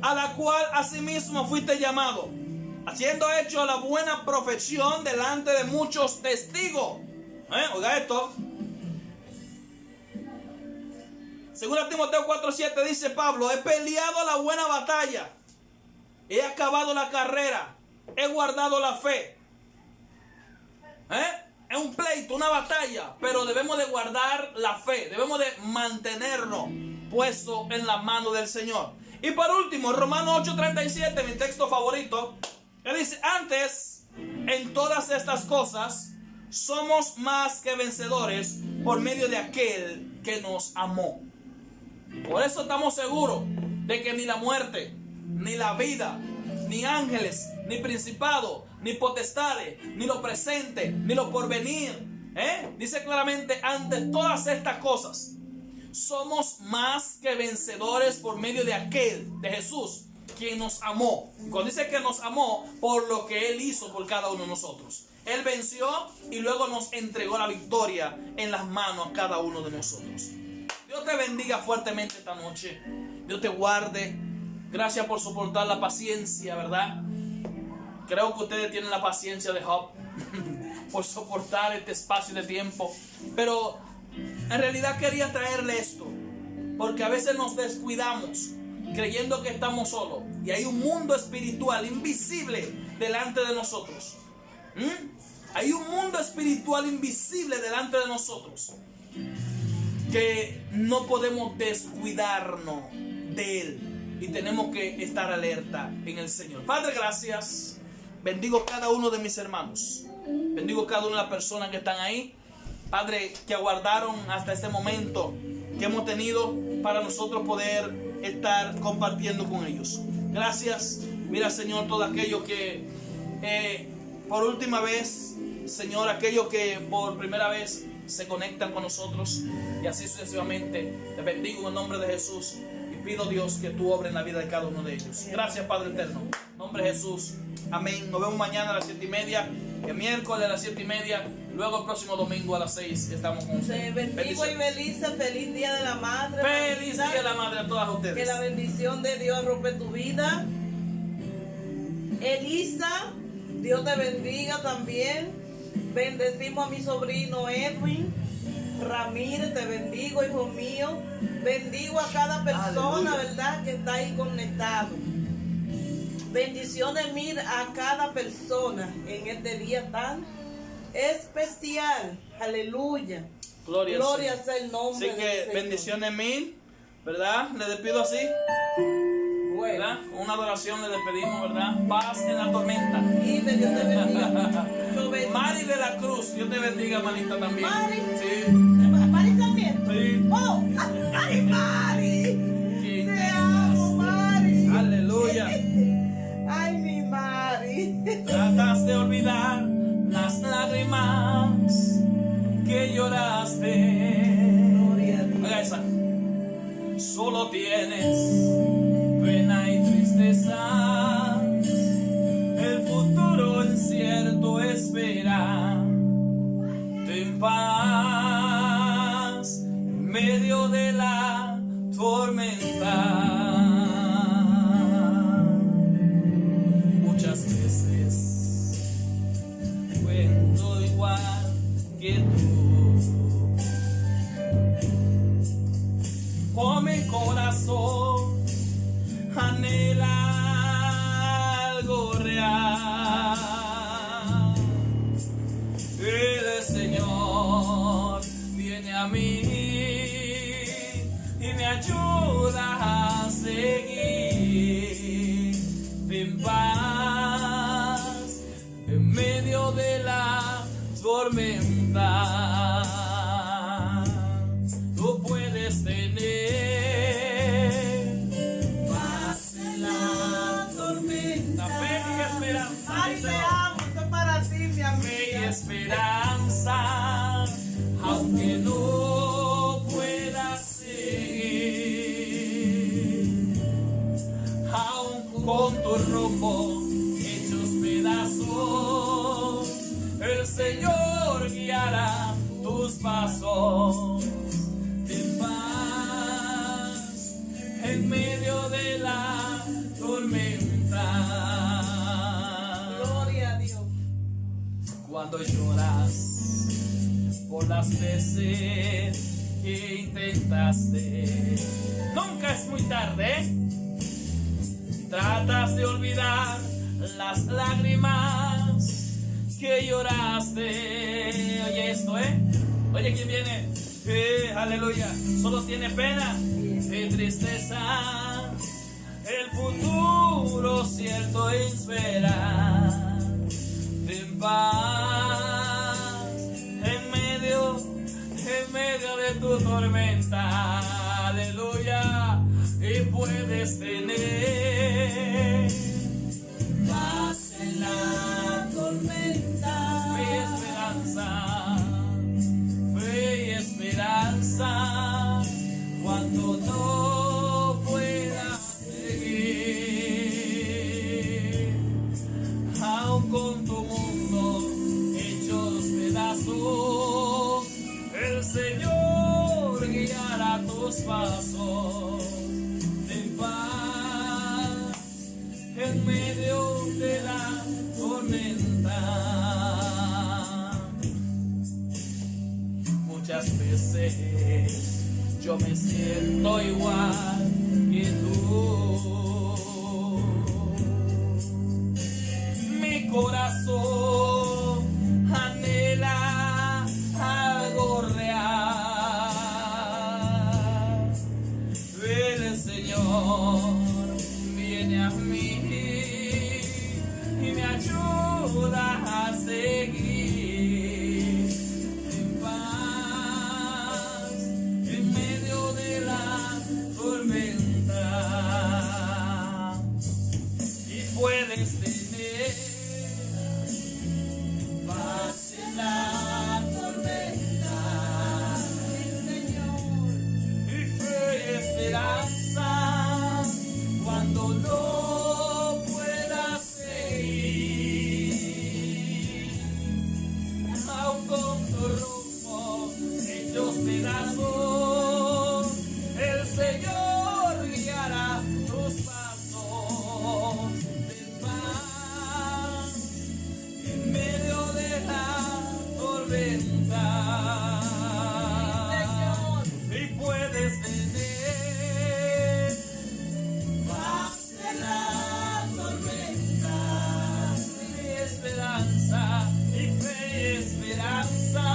a la cual asimismo fuiste llamado, haciendo hecho la buena profesión delante de muchos testigos. Oiga esto. 2 Timoteo 4:7 dice Pablo: he peleado la buena batalla, he acabado la carrera, he guardado la fe. es un pleito, una batalla, pero debemos de guardar la fe, debemos de mantenernos puestos en la mano del Señor. Y por último, Romanos 8:37, mi texto favorito, que dice: antes, en todas estas cosas, somos más que vencedores por medio de aquel que nos amó. Por eso estamos seguros de que ni la muerte, ni la vida, ni ángeles, ni principados, ni potestades, ni lo presente, ni lo porvenir, dice claramente: ante todas estas cosas somos más que vencedores por medio de aquel, de Jesús, quien nos amó. Cuando dice que nos amó, por lo que Él hizo por cada uno de nosotros. Él venció y luego nos entregó la victoria en las manos a cada uno de nosotros. Dios te bendiga fuertemente esta noche. Dios te guarde. Gracias por soportar la paciencia, ¿verdad? Creo que ustedes tienen la paciencia de Job por soportar este espacio de tiempo. Pero en realidad quería traerle esto, porque a veces nos descuidamos creyendo que estamos solos, y hay un mundo espiritual invisible delante de nosotros. Hay un mundo espiritual invisible delante de nosotros que no podemos descuidarnos de Él, y tenemos que estar alerta en el Señor. Padre, gracias. Bendigo cada uno de mis hermanos. Bendigo cada una de las personas que están ahí, Padre, que aguardaron hasta este momento que hemos tenido para nosotros poder estar compartiendo con ellos. Gracias. Mira, Señor, todo aquello que por última vez, Señor, aquellos que por primera vez se conectan con nosotros, y así sucesivamente. Te bendigo en el nombre de Jesús y pido, Dios, que tú obres en la vida de cada uno de ellos. Gracias, Padre eterno. En nombre de Jesús. Amén. Nos vemos mañana a las 7:30, el miércoles a las 7:30, luego el próximo domingo a las 6 estamos con ustedes. Bendigo y Belisa, feliz Día de la Madre. Feliz Día de la Madre a todas ustedes. Que la bendición de Dios rompe tu vida. Elisa, Dios te bendiga también. Bendecimos a mi sobrino Edwin Ramírez, te bendigo, hijo mío. Bendigo a cada persona, aleluya, ¿verdad?, que está ahí conectado. Bendiciones mil a cada persona en este día tan especial. Aleluya. Gloria sea el nombre. Así que bendiciones mil, ¿verdad? Le despido así. Bueno. ¿Verdad? Con una adoración le despedimos, ¿verdad? Paz en la tormenta. Y Dios te bendiga. Mari de la Cruz, Dios te bendiga, manita, también. Mari. Sí. Mari también. Sí. Oh, ay, Mari. Te amo, Mari. Aleluya. Ay, mi Mari. Tratas de olvidar las lágrimas que lloraste. Gloria a Dios. Haga esa. Solo tienes pena y tristeza, el futuro incierto espera. Ten paz en medio de la tormenta. Muchas veces cuento igual que tú, con mi corazón anhela algo real. El Señor viene a mí y me ayuda a seguir en paz en medio de la tormenta. Tú puedes tener Ay, te amo, esto es para ti, mi amiga. Fe y esperanza, aunque no puedas seguir, aun con tu rumbo hechos pedazos, el Señor guiará tus pasos. Ten paz en medio de la tormenta. Cuando lloras por las veces que intentaste, nunca es muy tarde. Tratas de olvidar las lágrimas que lloraste. Oye esto, oye, ¿quién viene? Aleluya. Solo tiene pena y tristeza. El futuro cierto espera. Ten paz en medio de tu tormenta. Aleluya. Y puedes tener paz en la tormenta. Fe y esperanza, cuando no puedas seguir, aun con tu mundo hechos pedazos, el Señor guiará tus pasos. Ten paz en medio de la tormenta. Muchas veces yo me siento igual que tú. Mi corazón anhela algo real. El Señor viene a mí y me ayuda a seguir. Puedes tener paz en la tormenta, Señor, y fe y esperanza cuando no puedas seguir, aun con tu rumbo hechos pedazos, el Señor guiará tus pasos. Y puedes tener paz en la tormenta, y esperanza, y fe y esperanza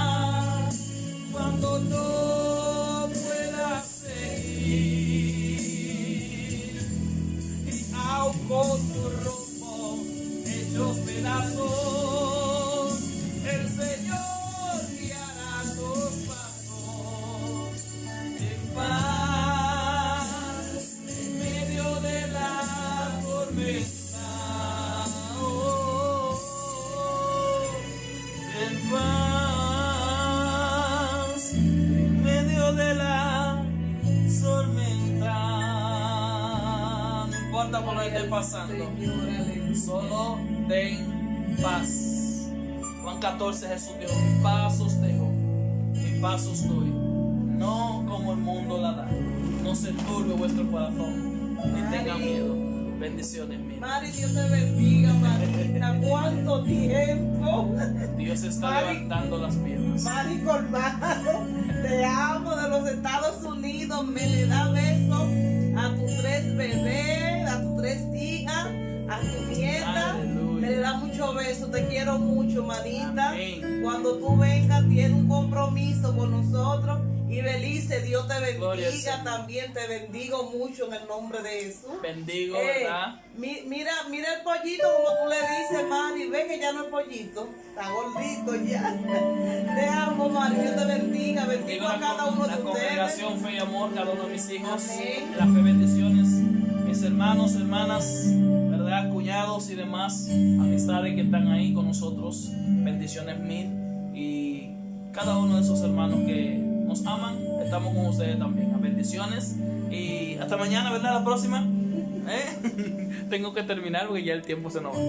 cuando no puedas seguir, y aun con tu rumbo hechos pedazos, el Señor guiará tus pasos. En paz en medio de la tormenta. En paz en medio de la tormenta. No importa por lo que esté pasando, solo ten paz. Juan 14, Jesús dijo: mi paz os dejo, mi paz os doy, no como el mundo la da. No se turbe vuestro corazón, ni tenga miedo. Bendiciones mías. Mari, Dios te bendiga, Marita. ¿Cuánto tiempo? Dios está levantando las piernas. Mari Colmado, te amo, de los Estados Unidos. Me le da besos a tus 3 bebés, a tus 3 hijas, a tu nieta. Aleluya. Me le da muchos besos, te quiero mucho, manita. Amén. Cuando tú vengas, tienes un compromiso con nosotros. Y Belice, Dios te Gloria al bendiga, Señor. También te bendigo mucho en el nombre de Jesús. Bendigo, ¿verdad? Mira el pollito, como tú le dices, Mari. Ve que ya no es pollito, está gordito ya. Te amo, Mari, Dios te bendiga. Bendigo a cada uno de la ustedes. congregación Fe y Amor, cada uno de mis hijos. Amén. La fe, bendiciones. Mis hermanos, hermanas, ¿verdad? Cuñados y demás amistades que están ahí con nosotros. Bendiciones mil. Y cada uno de esos hermanos que nos aman, estamos con ustedes también. Bendiciones y hasta mañana, ¿verdad? La próxima. Tengo que terminar porque ya el tiempo se nos va.